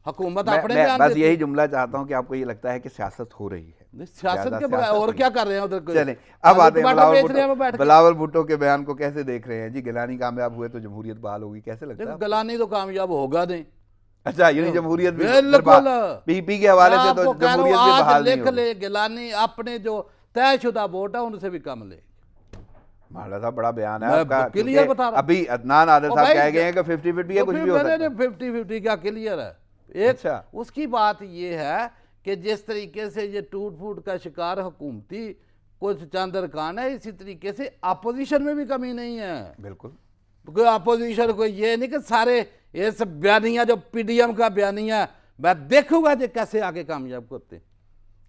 हुकूमत मैं, अपने मैं बयान बस देती यही है। जुमला चाहता हूं कि आपको ये लगता है कि सियासत हो रही है। सियासत ज्यादा के बगैर सियासत और हो क्या रही कर रहे हैं उधर? है। चलें, अब आते हैं टमाटर बेच रहे हैं वो बैठ के। बिलावल भुट्टो के बयान को कैसे देख रहे हैं जी? गिलानी कामयाब हुए तो जमहूरियत बहाल होगी, कैसे लगता है देखो आपको? गलानी तो कामयाब होगा नहीं। अच्छा, यानी जमहूरियत भी बिल्कुल। पीपी के हवाले मैं से तो आपको कह रहा हूं, जमहूरियत भी आज बहाल नहीं लिख होगी। ले गिलानी अपने जो तयशुदा वोट है उनसे भी कम ले। माड़ा साहब, बड़ा बयान है मैं आपका, क्लियर क्योंकि बता रहा हूं। अभी अदनान आदिल ओ साहब भाई, कह गए हैं कि 50-50 है, तो कुछ फिर भी हो मैंने सकता है। 50-50 क्या क्लियर है? एक अच्छा। उसकी बात ये है कि जिस तरीके से ये टूट फूट का शिकार हुकूमती कुछ चंद अरकान है, इसी तरीके से अपोजिशन में भी कमी नहीं है। बिल्कुल। कोई अपोजिशन को ये नहीं कि सारे ये सब बयानिया जो पीडीएम का बयानिया मैं देखूंगा जो कैसे आगे कामयाब करते।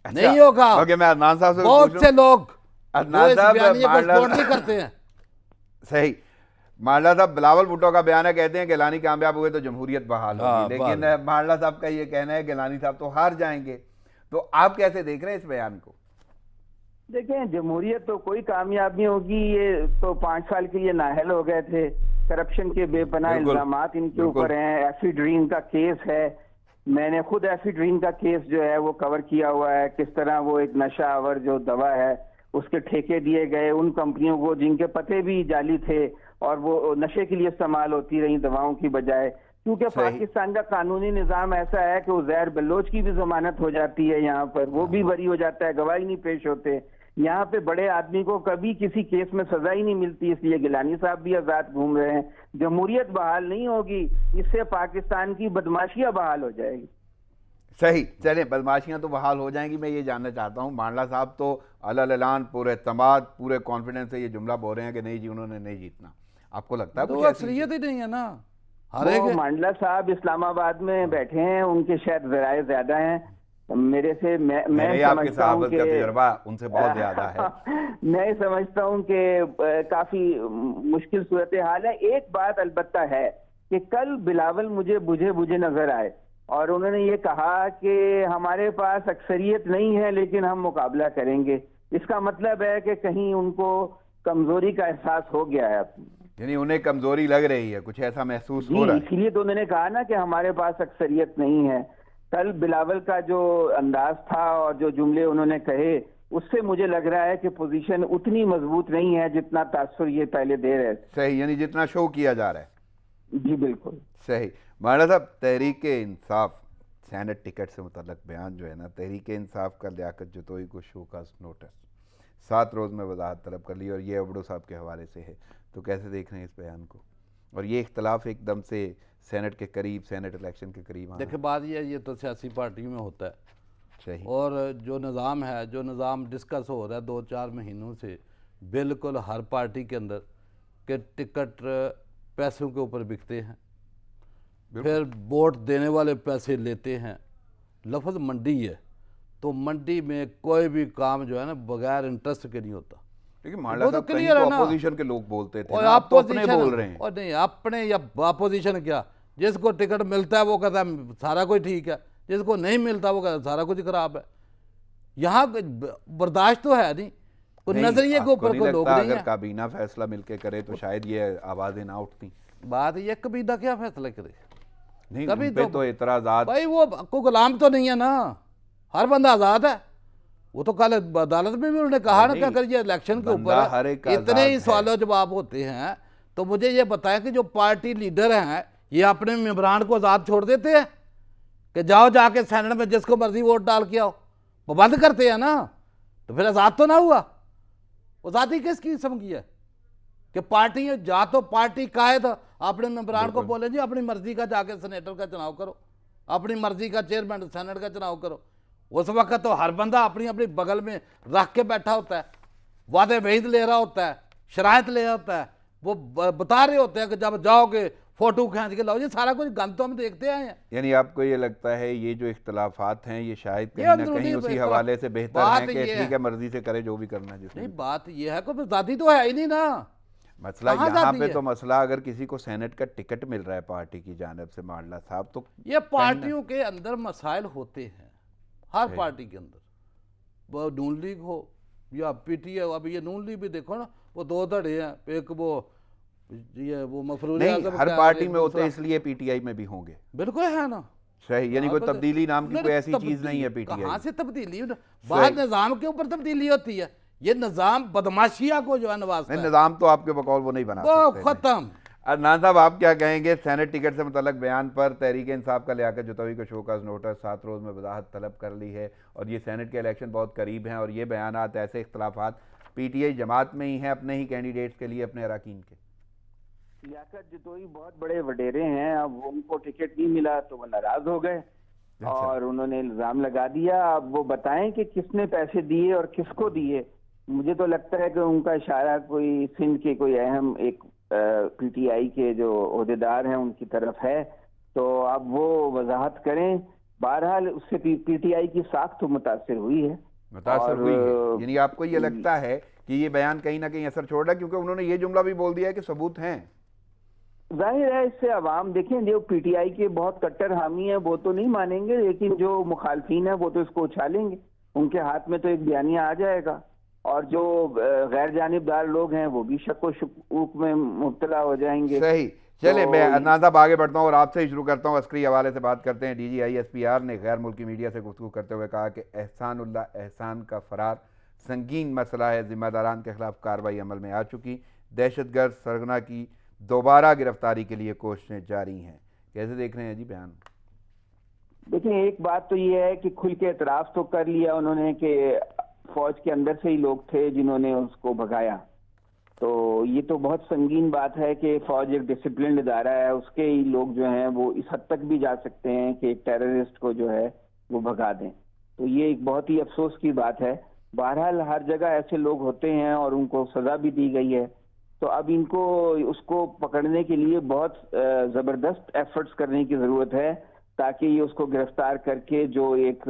अच्छा, नहीं होगा। ओके, मैं अदनान साहब से बहुत पूछ से लूं। लोग जो अदनान इस साहब, बयानिया को मारला- सपोर्ट नहीं करते हैं। सही। मारला साहब, बिलावल भुट्टो का बयान है, कहते हैं गिलानी कामयाब हुए तो जमहूरियत बहाल हाँ, होगी, लेकिन मारला साहब का ये कहना है गिलानी साहब तो हार जाएंगे। तो आप कैसे देख रहे हैं इस बयान को? देखें, जमहूरियत तो कोई कामयाब नहीं होगी। ये तो 5 साल के लिए नाअहल हो गए थे। करप्शन के बेपनाह बिल्कुल, इल्जामात इनके बिल्कुल। ऊपर हैं। एफिड्रीन का केस है, मैंने खुद एफिड्रीन का केस जो है वो कवर किया हुआ है। किस तरह वो एक नशा आवर जो दवा है उसके ठेके दिए गए उन कंपनियों को जिनके पते भी जाली थे और वो नशे के लिए इस्तेमाल होती रही दवाओं की बजाय। क्योंकि सही। पाकिस्तान का कानूनी निज़ाम ऐसा है कि उज़ैर बलोच की भी जमानत हो जाती है यहाँ पर, वो भी बरी हो जाता है, गवाही नहीं पेश होते। यहाँ पे बड़े आदमी को कभी किसी केस में सजा ही नहीं मिलती, इसलिए गिलानी साहब भी आजाद घूम रहे हैं। जमहूरियत बहाल नहीं होगी, इससे पाकिस्तान की बदमाशियां बहाल हो जाएगी। सही। चलें, बदमाशियां तो बहाल हो जाएंगी। मैं ये जानना चाहता हूं, मांडला साहब तो अलग पूरे एतमाद, पूरे कॉन्फिडेंस से ये जुमला बोल रहे हैं कि नहीं जी, उन्होंने नहीं जीतना। आपको लगता है तो कुछ ऐसी- अक्सरियत ही नहीं है ना हर वो एक। मांडला साहब इस्लामाबाद में बैठे हैं, उनके शायद ज़राए ज्यादा हैं मेरे से। मैं नहीं, आपके समझता हूं सहाबत का तजुर्बा उनसे बहुत ज्यादा है। मैं समझता हूं कि काफी मुश्किल सूरत हाल है। एक बात अलबत्ता है कि कल बिलावल मुझे बुझे बुझे नजर आए और उन्होंने ये कहा कि हमारे पास अक्सरियत नहीं है लेकिन हम मुकाबला करेंगे। इसका मतलब है कि कहीं उनको कमजोरी का एहसास हो गया है, यानी उन्हें कमजोरी लग रही है, कुछ ऐसा महसूस हो जी। रहा है। इसलिए तो उन्होंने कहा ना कि हमारे पास अक्सरियत नहीं है। कल बिलावल का जो अंदाज था और जो जुमले उन्होंने कहे उससे मुझे लग रहा है कि पोजीशन उतनी मजबूत नहीं है जितना तासुर ये पहले दे रहे थे। सही, यानी जितना शो किया जा रहा है। जी बिल्कुल सही। माना साहब, तहरीक इंसाफ सैनेट टिकट से मुतल्लक बयान जो है ना, तहरीक इंसाफ का लियाकत जतोई को शो का नोटिस 7 रोज़ में वजाहत तलब कर ली और ये अबड़ो साहब के हवाले से है। तो कैसे देख रहे हैं इस बयान को? और ये इख्तलाफ एकदम से सेनेट के करीब, सेनेट इलेक्शन के करीब आना। देखिए बात ये तो सियासी पार्टियों में होता है। सही। और जो निज़ाम है, जो निज़ाम डिस्कस हो रहा है 2-4 महीनों से, बिल्कुल हर पार्टी के अंदर के टिकट पैसों के ऊपर बिकते हैं, फिर वोट देने वाले पैसे लेते हैं। लफ्ज़ मंडी है तो मंडी में कोई भी काम जो है ना बगैर इंटरेस्ट के नहीं होता। लेकिन माला वो तो साहब, कहीं क्लियर तो है ना। अपोजिशन के लोग बोलते थे और ना, आप तो अपने अपोजिशन बोल रहे हैं। और नहीं, अपने या अपोजिशन क्या, जिसको टिकट मिलता है वो कहता है सारा कुछ ठीक है, जिसको नहीं मिलता वो कहता है सारा कुछ खराब है। यहाँ बर्दाश्त तो है नहीं, कोई नहीं, नजरिए के आपको ऊपर नहीं कोई लोग लगता नहीं अगर है। काबीना फैसला मिलके करे तो शायद ये आवाजें ना उठती? बात ये कबीना क्या फैसला करे? नहीं, कभी उन पे तो एतराजात। भाई वो को गुलाम तो नहीं है ना, हर बंदा आज़ाद है। वो तो कल अदालत में भी उन्होंने कहा ना कि अगर ये इलेक्शन के बंदा हर एक ऊपर इतने आज़ाद ही है। सवालों जवाब होते हैं तो मुझे ये बताएं कि जो पार्टी लीडर हैं ये अपने मेंबरान को आज़ाद छोड़ देते हैं कि जाओ जाके सेनेट में जिसको मर्जी वोट डाल के आओ? वो बंद करते हैं ना, तो फिर आज़ाद तो ना हुआ। आज़ादी किस किस्म की है कि पार्टी या तो पार्टी कायद अपने मेंबरान को बोले जी अपनी मर्जी का जाके सेनेटर का चुनाव करो, अपनी मर्जी का चेयरमैन सेनेट का चुनाव करो। उस वक्त तो हर बंदा अपनी अपनी बगल में रख के बैठा होता है, वादे वहीद ले रहा होता है, शरायत ले रहा होता है, वो बता रहे होते हैं कि जब जाओगे फोटो खींच के लाओ। ये सारा कुछ गंद तो हम देखते आए हैं। यानी आपको ये लगता है ये जो इख्तलाफात हैं ये शायद ये कहीं ना अंदरूनी कहीं उसी इख्तलाफ- हवाले से बेहतर बात है कि ये ठीक है, मर्जी से करे जो भी करना है जिसने। नहीं, बात ये है कि आज़ादी तो है ही नहीं ना। मसला कहाँ यहाँ जाती पे है? तो मसला अगर किसी को सेनेट का टिकट मिल रहा है पार्टी की जानिब से, मांडला साहब, तो ये पार्टियों के अंदर मसाइल होते हैं, हर सही। पार्टी के अंदर, वो नून लीग हो या पीटीआई। अब ये नून लीग भी देखो ना, वो 2 धड़े हैं, एक वो ये वो मफरूल नहीं, आज़म हर का पार्टी एक में होते दूसरा। हैं, इसलिए पीटीआई में भी होंगे। बिल्कुल है ना। सही, यानी कोई हाँ, बस तब्दीली नाम की कोई ऐसी चीज नहीं है कहाँ पीटीआई। से तब्दीली? बाहर निजाम के ऊपर तब्दीली होती है, ये निजाम बदमाशिया को जो है नवाजता नहीं, है, निजाम तो आपके बकौल वो नहीं बना वो सकते। खत्म। अदनान साहब, आप क्या कहेंगे सेनेट टिकट से मुतल्लक बयान पर? तहरीक इंसाफ का लियाकत जोतवी को शोकॉज नोटिस 7 रोज में वजाहत तलब कर ली है, और ये सेनेट के इलेक्शन बहुत करीब हैं, और ये बयानात ऐसे इख्तलाफात पीटीआई जमात में ही हैं अपने ही कैंडिडेट्स के लिए, अपने अरकान के। लियाकत जतोई बहुत बड़े वडेरे हैं, अब उनको टिकट नहीं मिला तो वो नाराज हो गए और उन्होंने इल्जाम लगा दिया। अब वो बताएं कि किसने पैसे दिए और किसको दिए। मुझे तो लगता है कि उनका इशारा कोई सिंध के कोई अहम एक पीटीआई के जो ओहदेदार हैं उनकी तरफ है, तो अब वो वजाहत करें। बहरहाल उससे पीटीआई की साख तो मुतासर हुई है। मुतासर हुई है, यानी आपको ये लगता है कि ये बयान कहीं ना कहीं असर छोड़ रहा है, क्योंकि उन्होंने ये जुमला भी बोल दिया है कि सबूत हैं। जाहिर है इससे अवाम, देखें जो पीटीआई के बहुत कट्टर हामी हैं वो तो नहीं मानेंगे, लेकिन जो मुखालफीन है वो तो इसको उछालेंगे, उनके हाथ में तो एक बयानिया आ जाएगा, और जो गैर जानिबदार लोग हैं वो भी शक व शुक में मुब्तला हो जाएंगे। सही, चले तो मैं अदनान साहब आगे बढ़ता हूँ और आपसे ही शुरू करता हूँ। अस्करी हवाले से बात करते हैं। DGISPR ने गैर मुल्की मीडिया से गुफ्तगू करते हुए कहा कि एहसानुल्लाह एहसान का फरार संगीन मसला है, जिम्मेदारान के खिलाफ कार्रवाई अमल में आ चुकी, दहशतगर्द सरगना की दोबारा गिरफ्तारी के लिए कोशिशें जारी हैं। कैसे देख रहे हैं जी बयान? देखिए, एक बात तो ये है कि खुल के एतराफ़ तो कर लिया उन्होंने कि फौज के अंदर से ही लोग थे जिन्होंने उसको भगाया, तो ये तो बहुत संगीन बात है कि फौज एक डिसिप्लिन इदारा है, उसके ही लोग जो हैं वो इस हद तक भी जा सकते हैं कि एक टेररिस्ट को जो है वो भगा दें। तो ये एक बहुत ही अफसोस की बात है। बहरहाल हर जगह ऐसे लोग होते हैं और उनको सजा भी दी गई है, तो अब इनको उसको पकड़ने के लिए बहुत जबरदस्त एफर्ट्स करने की जरूरत है, ताकि ये उसको गिरफ्तार करके जो एक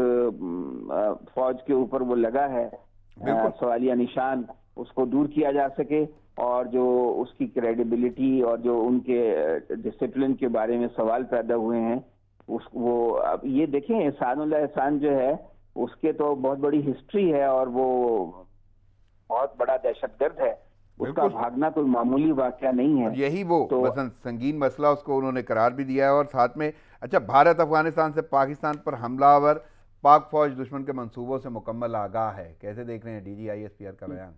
फौज के ऊपर वो लगा है सवालिया निशान, उसको दूर किया जा सके, और जो उसकी क्रेडिबिलिटी और जो उनके डिसिप्लिन के बारे में सवाल पैदा हुए हैं वो अब ये देखें, एहसानुल्लाह एहसान जो है उसके तो बहुत बड़ी हिस्ट्री है और वो बहुत बड़ा दहशतगर्द है, उसका भागना कोई मामूली वाकया नहीं है। यही वो तो संगीन मसला, उसको उन्होंने करार भी दिया है। और साथ में अच्छा, भारत अफगानिस्तान से पाकिस्तान पर हमलावर पाक फौज दुश्मन के मंसूबों से मुकम्मल आगाह है। कैसे देख रहे हैं DGISPR का बयान?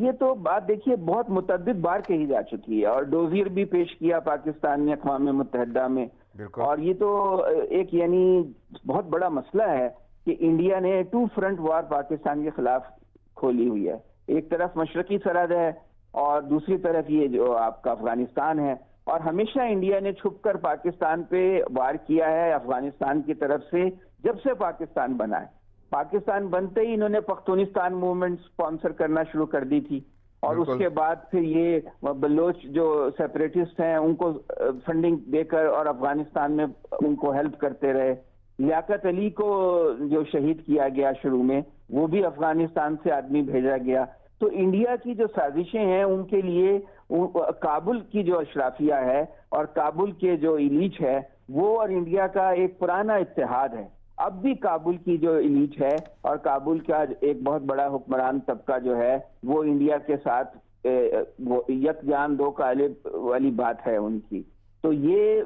ये तो बात देखिए बहुत मुतअद्दिद बार कही जा चुकी है, और डोजियर भी पेश किया पाकिस्तान ने अक़वाम मुत्तहिदा में, और ये तो एक यानी बहुत बड़ा मसला है कि इंडिया ने 2 फ्रंट वार पाकिस्तान के खिलाफ खोली हुई है। एक तरफ मशरकी सरहद है और दूसरी तरफ ये जो आपका अफगानिस्तान है, और हमेशा इंडिया ने छुपकर पाकिस्तान पे वार किया है अफगानिस्तान की तरफ से, जब से पाकिस्तान बना है। पाकिस्तान बनते ही इन्होंने पख्तूनिस्तान मूवमेंट स्पॉन्सर करना शुरू कर दी थी, और उसके बाद फिर ये बलोच जो सेपरेटिस्ट हैं उनको फंडिंग देकर और अफगानिस्तान में उनको हेल्प करते रहे। लियाकत अली को जो शहीद किया गया शुरू में, वो भी अफगानिस्तान से आदमी भेजा गया। तो इंडिया की जो साजिशें हैं उनके लिए काबुल की जो अशराफिया है और काबुल के जो इलीट है वो और इंडिया का एक पुराना इत्तेहाद है। अब भी काबुल की जो इलीट है और काबुल का एक बहुत बड़ा हुक्मरान तबका जो है वो इंडिया के साथ वो यक जान दो काले वाली बात है उनकी। तो ये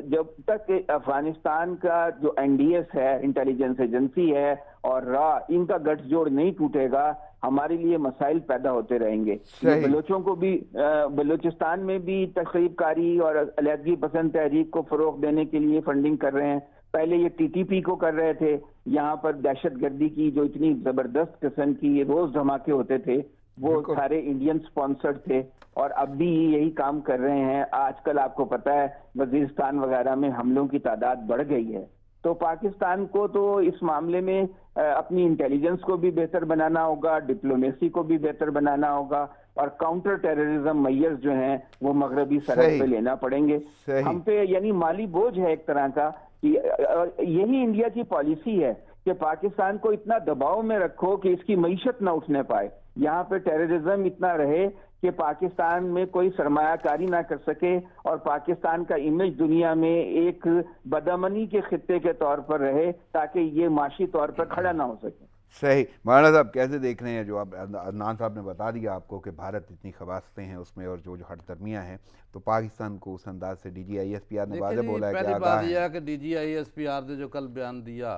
जब तक अफगानिस्तान का जो NDS है, इंटेलिजेंस एजेंसी है, और इनका गठजोड़ नहीं टूटेगा, हमारे लिए मसाइल पैदा होते रहेंगे। बलोचों को भी बलूचिस्तान में भी तखरीबकारी और अलहदगी पसंद तहरीक को फरोग देने के लिए फंडिंग कर रहे हैं। पहले ये TTP को कर रहे थे, यहाँ पर दहशतगर्दी की जो इतनी जबरदस्त किस्म की रोज धमाके होते थे वो सारे इंडियन स्पॉन्सर्ड थे, और अब भी यही काम कर रहे हैं। आजकल आपको पता है वजीरिस्तान वगैरह में हमलों की तादाद बढ़ गई है। तो पाकिस्तान को तो इस मामले में अपनी इंटेलिजेंस को भी बेहतर बनाना होगा, डिप्लोमेसी को भी बेहतर बनाना होगा, और काउंटर टेररिज्म मेजर्स जो हैं वो मगरबी सरहद पे लेना पड़ेंगे। हम पे यानी माली बोझ है एक तरह का, कि यही इंडिया की पॉलिसी है कि पाकिस्तान को इतना दबाव में रखो कि इसकी मईशत ना उठने पाए, यहाँ पे टेररिज्म इतना रहे कि पाकिस्तान में कोई सरमायाकारी ना कर सके, और पाकिस्तान का इमेज दुनिया में एक बदअमनी के खित्ते के तौर पर रहे, ताकि ये माशी तौर पर खड़ा ना हो सके। सही। मौलाना साहब कैसे देख रहे हैं जो आप अदनान साहब ने बता दिया आपको कि भारत इतनी खबासतें हैं उसमें और जो जो हटदर्मियाँ हैं, तो पाकिस्तान को उस अंदाज से DGISPR ने देखिए वाज़ेह जी, बोला है कि पहली आगाह बात यह हैं। है कि DGISPR ने जो कल बयान दिया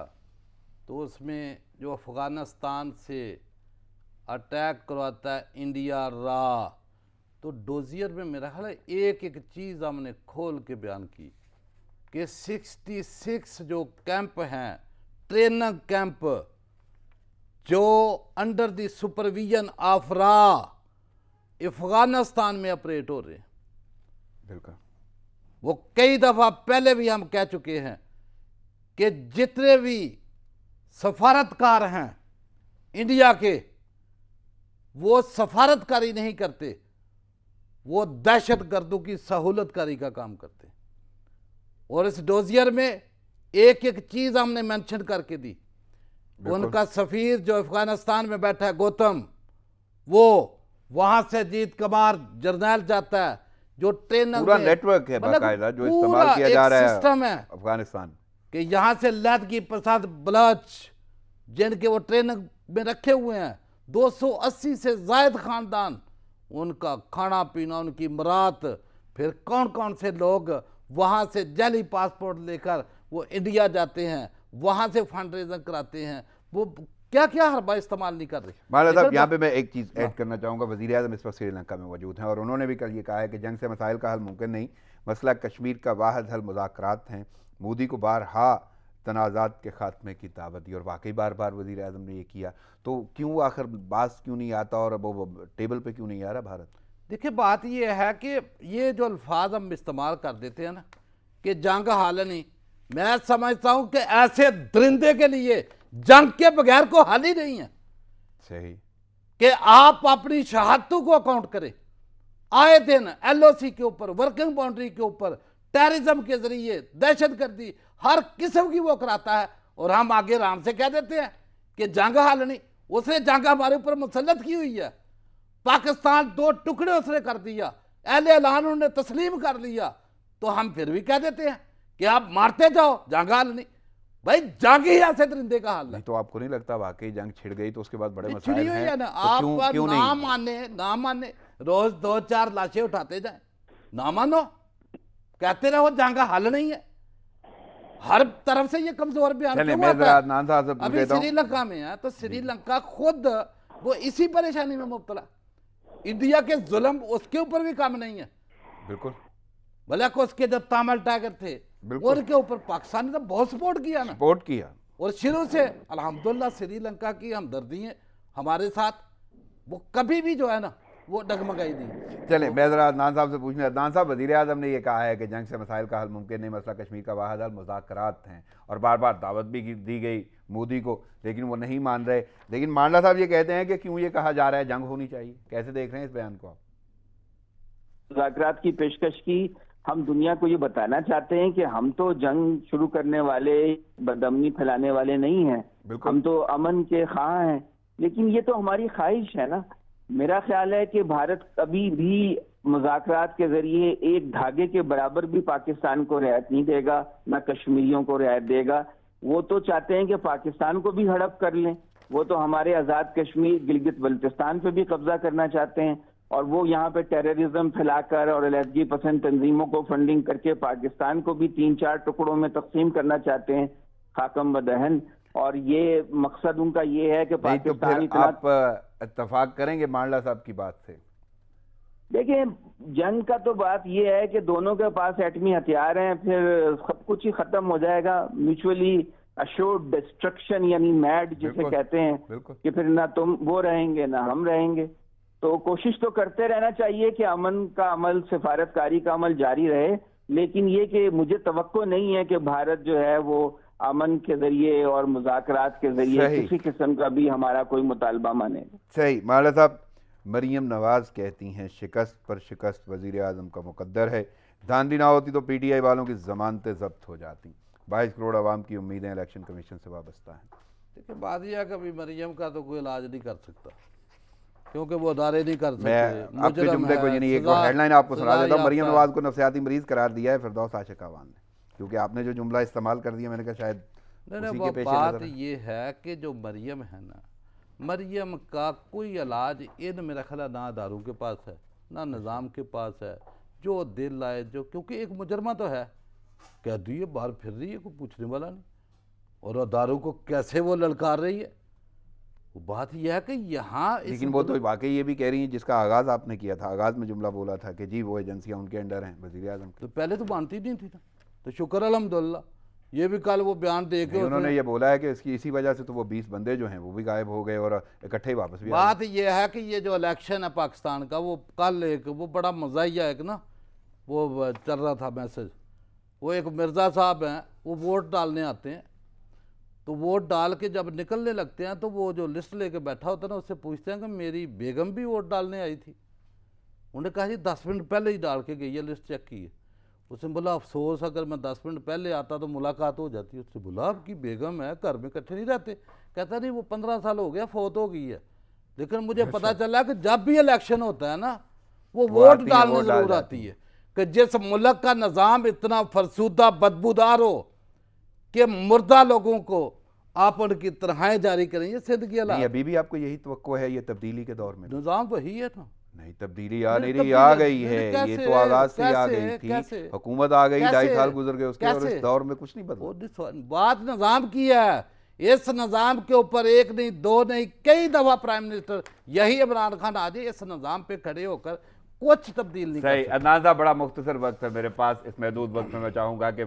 तो उसमें जो अफ़गानिस्तान से अटैक करवाता है इंडिया रा, तो डोजियर में मेरा ख्याल है एक एक चीज़ हमने खोल के बयान की कि 66 जो कैंप हैं, ट्रेनिंग कैंप, जो अंडर द सुपरविजन ऑफ रा अफगानिस्तान में ऑपरेट हो रहे हैं। बिल्कुल। वो कई दफ़ा पहले भी हम कह चुके हैं कि जितने भी सफारतकार हैं इंडिया के, वो सफारतकारी नहीं करते, वो दहशतगर्दों की सहूलतकारी का काम करते हैं। और इस डोजियर में एक एक चीज़ हमने मेंशन करके दी। उनका सफीर जो अफगानिस्तान में बैठा है गौतम, वो वहां से जीत कमार जर्नैल जाता है जो ट्रेनर पूरा नेटवर्क है बाकायदा जो इस्तेमाल किया जा रहा है सिस्टम है अफगानिस्तान कि यहाँ से लैदगी प्रसाद बलोच जिनके वो ट्रेनिंग में रखे हुए हैं, 280 से जायद खानदान, उनका खाना पीना, उनकी मरात, फिर कौन कौन से लोग वहाँ से जाली पासपोर्ट लेकर वो इंडिया जाते हैं, वहाँ से फंड रेजर कराते हैं, वो क्या क्या हरबा इस्तेमाल नहीं कर रहे। माला साहब यहाँ पे मैं एक चीज़ ऐड करना चाहूँगा। वज़ीर आज़म इस वक्त श्रीलंका में मौजूद हैं और उन्होंने भी कल ये कहा है कि जंग से मसाइल का हल मुमकिन नहीं, मसला कश्मीर का वाहिद हल मुज़ाकरात हैं। मोदी को बारहा तनाज़ात के खात्मे की दावत दी और वाकई बार बार वज़ीर आज़म ने ये किया, तो क्यों आखिर बास क्यों नहीं आता और वो टेबल पर क्यों नहीं आ रहा भारत? देखिए बात ये है कि ये जो अल्फाज हम इस्तेमाल कर देते हैं ना कि जंग हाल नहीं, मैं समझता हूं कि ऐसे दरिंदे के लिए जंग के बगैर को हल ही नहीं है। सही कि आप अपनी शहादतों को अकाउंट करें, आए दिन LOC के ऊपर, वर्किंग बाउंड्री के ऊपर, टेररिज्म के जरिए दहशतगर्दी हर किस्म की वो कराता है, और हम आगे राम से कह देते हैं कि जंग हाल नहीं। उसने जंग हमारे ऊपर मुसल्लत की हुई है, पाकिस्तान 2 टुकड़े उसने कर दिया, अहले ऐलान उन्होंने तस्लीम कर लिया, तो हम फिर भी कह देते हैं कि आप मारते जाओ, जंग हाल नहीं। भाई जंग ही ऐसे दरिंदे का हाल है। नहीं तो आपको नहीं लगता वाकई जंग छिड़ गई तो उसके बाद बड़े छिड़ी मसाइल हुई हैं? है ना, तो आप क्यों ना नहीं? माने रोज 2-4 लाशें उठाते जाए, ना मानो, कहते रहो जंग हल नहीं है। हर तरफ से ये कमजोर बयान चलिए, क्यों मैं आता जरा है? अदनान साहब से पूछ अभी लेता हूं। श्रीलंका में है तो श्रीलंका खुद वो इसी परेशानी में मुब्तला। इंडिया के जुल्म उसके ऊपर भी काम नहीं है। बिल्कुल भले को उसके जो तमिल टाइगर थे बिल्कुल। उनके ऊपर पाकिस्तान ने तो बहुत सपोर्ट किया ना, सपोर्ट किया। और शुरू से अल्हम्दुलिल्लाह श्रीलंका की हमदर्दी है हमारे साथ, वो कभी भी जो है ना वो डगमगाई नहीं। चले, मैं ज़रा अदनान साहब से पूछना। अदनान साहब, वज़ीर आज़म ने ये कहा है कि जंग से मसाइल का हल मुमकिन नहीं, मसला कश्मीर का वाहिद हल मुज़ाकरात हैं, और बार बार दावत भी दी गई मोदी को, लेकिन वो नहीं मान रहे। लेकिन मांडला साहब ये कहते हैं कि क्यों ये कहा जा रहा है जंग होनी चाहिए। कैसे देख रहे हैं इस बयान को आप? मुज़ाकरात की पेशकश की, हम दुनिया को ये बताना चाहते हैं कि हम तो जंग शुरू करने वाले, बदअमनी फैलाने वाले नहीं हैं, हम तो अमन के ख्वाह हैं। लेकिन ये तो हमारी ख्वाहिश है ना। मेरा ख्याल है कि भारत कभी भी मुज़ाकरात के जरिए एक धागे के बराबर भी पाकिस्तान को रियायत नहीं देगा, ना कश्मीरियों को रियायत देगा। वो तो चाहते हैं कि पाकिस्तान को भी हड़प कर लें, वो तो हमारे आज़ाद कश्मीर गिलगित बल्तिस्तान पे भी कब्जा करना चाहते हैं, और वो यहाँ पे टेररिज्म फैलाकर और अलहदगी पसंद तंजीमों को फंडिंग करके पाकिस्तान को भी 3-4 टुकड़ों में तकसीम करना चाहते हैं, खाकम बदहन। और ये मकसद उनका ये है कि नहीं तो पाकिस्तान फिर इतना, आप इत्तफाक करेंगे मांडला साहब की बात से? देखिए जंग का तो बात ये है कि दोनों के पास एटमी हथियार हैं, फिर सब कुछ ही खत्म हो जाएगा। म्यूचुअली अश्योर्ड डिस्ट्रक्शन यानी मैड जिसे कहते हैं, कि फिर ना तुम वो रहेंगे ना हम रहेंगे। तो कोशिश तो करते रहना चाहिए कि अमन का अमल, सिफारतकारी का अमल जारी रहे, लेकिन ये कि मुझे तवक्को नहीं है कि भारत जो है वो अमन के जरिए और मुज़ाकरात के जरिए किसी किस्म का भी हमारा कोई मुतालबा मानेगा। सही। माला साहब, मरियम नवाज कहती हैं शिकस्त पर शिकस्त वज़ीर आज़म का मुकद्दर है, धांधली ना होती तो PTI वालों की ज़मानतें ज़ब्त हो जाती। 22 करोड़ आवाम की उम्मीदें इलेक्शन कमीशन से वाबस्ता हैं। देखिए बात यह है कभी मरियम का तो कोई इलाज नहीं कर सकता, क्योंकि वो अदारे नहीं कर सकते। मैं आपके जुमले को यानी एक और हेडलाइन आपको सुना देता हूँ। मरियम नवाज को नफसियाती मरीज करार दिया है फिरदौस आशिक आवान ने, क्योंकि आपने जो जुमला इस्तेमाल कर दिया, मैंने कहा शायद नहीं उसी नहीं, के वो पेश बात नज़र है। ये है कि जो मरियम है ना, मरियम का कोई इलाज इन मेरा ख्याल है ना दारू के पास है ना निज़ाम के पास है। जो दिल आए जो, क्योंकि एक मुजरमा तो है, कह दी है बाहर फिर रही है, कोई पूछने वाला नहीं। और वो दारू को कैसे वो ललकार रही है, वो बात यह है कि यहाँ इस लेकिन वो तो वाकई ये भी कह रही हैं जिसका आगाज़ आपने किया था, आगाज़ में जुमला बोला था कि जी वो एजेंसियां उनके अंडर हैं वज़ीर आज़म के। तो पहले तो मानती नहीं थी ना, तो शुक्र अल्हम्दुलिल्लाह। ये भी कल वो बयान दे के उन्होंने ये बोला है कि इसकी इसी वजह से तो वो 20 बंदे जो हैं वो भी गायब हो गए और इकट्ठे ही वापस भी आ गए। बात यह है कि ये जो इलेक्शन है पाकिस्तान का, वो कल एक वो बड़ा मज़ाहिया एक ना वो चल रहा था मैसेज। वो एक मिर्ज़ा साहब हैं, वो वोट डालने आते हैं, तो वोट डाल के जब निकलने लगते हैं तो वो जो लिस्ट लेके बैठा होता है ना, उससे पूछते हैं कि मेरी बेगम भी वोट डालने आई थी। उन्होंने कहा जी 10 मिनट पहले ही डाल के गई है, लिस्ट चेक की है। उसने बोला अफसोस अगर मैं 10 मिनट पहले आता तो मुलाकात हो जाती। उससे बोला आपकी बेगम है, घर में इकट्ठे नहीं रहते। कहता नहीं वो 15 साल हो गया, फौत हो गई है, लेकिन मुझे पता चला कि जब भी इलेक्शन होता है ना, वो वोट आती है, डालने वोट डाल जरूर जाती आती है। कि जिस मुल्क का निज़ाम इतना फरसूदा बदबूदार हो कि मुर्दा लोगों को आप उनकी तनख्वाहें जारी करेंगे, सिंध की नहीं, हालात अभी भी आपको यही तवक्को है ये तब्दीली के दौर में? निज़ाम वही है ना। नहीं, तब्दीली आ नहीं नहीं, रही, आ तब्दीली- गई है। नहीं, ये कैसे- तो आगाज से ही आ कैसे- गई थी, कैसे? हुकूमत आ गई, 2.5 साल कैसे? गुजर गए उसके और कैसे? इस दौर में कुछ नहीं बदला। बात निज़ाम की है। इस निज़ाम के ऊपर एक नहीं दो नहीं कई दफ़ा प्राइम मिनिस्टर यही इमरान खान आज इस निज़ाम पे खड़े होकर कुछ तब्दील नहीं कर सही। सकते। अदनान साहब, बड़ा मुख्तसर वक्त है मेरे पास, इस महदूद वक्त में मैं चाहूँगा कि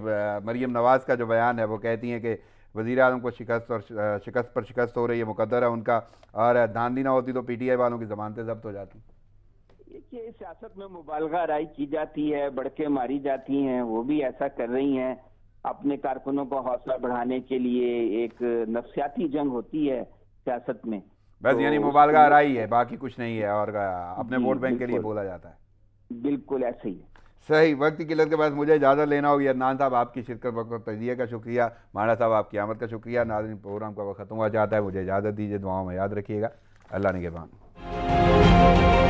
मरीम नवाज़ का जो बयान है वो कहती हैं कि वज़ीर आज़म को शिकस्त और शिकस्त पर शिकस्त हो रही है, मुकद्दर है उनका, और धांधली ना होती तो PTI वालों की ज़मानतें जब्त हो जाती। देखिए, सियासत में मुबालगा राय की जाती है, बढ़के मारी जाती हैं, वो भी ऐसा कर रही हैं। अपने कारकुनों को हौसला बढ़ाने के लिए एक नफ्सियाती जंग होती है सियासत में। बस तो यानी मुबालगा राई है, बाकी कुछ नहीं है, और अपने जी, वोट बैंक के लिए बिल्कुल। बोला जाता है। बिल्कुल ऐसे ही है। सही। वक्त की किल्लत के बाद मुझे इजाज़त लेना होगी। अदनान साहब, आपकी शिरकत वक्त तजिए का शुक्रिया। माना साहब, आपकी आमद का शुक्रिया। नाज़रीन, प्रोग्राम का वक्त ख़त्म हुआ जाता है, मुझे इजाज़त दीजिए, दुआओं में याद रखिएगा। अल्लाह निगहबान।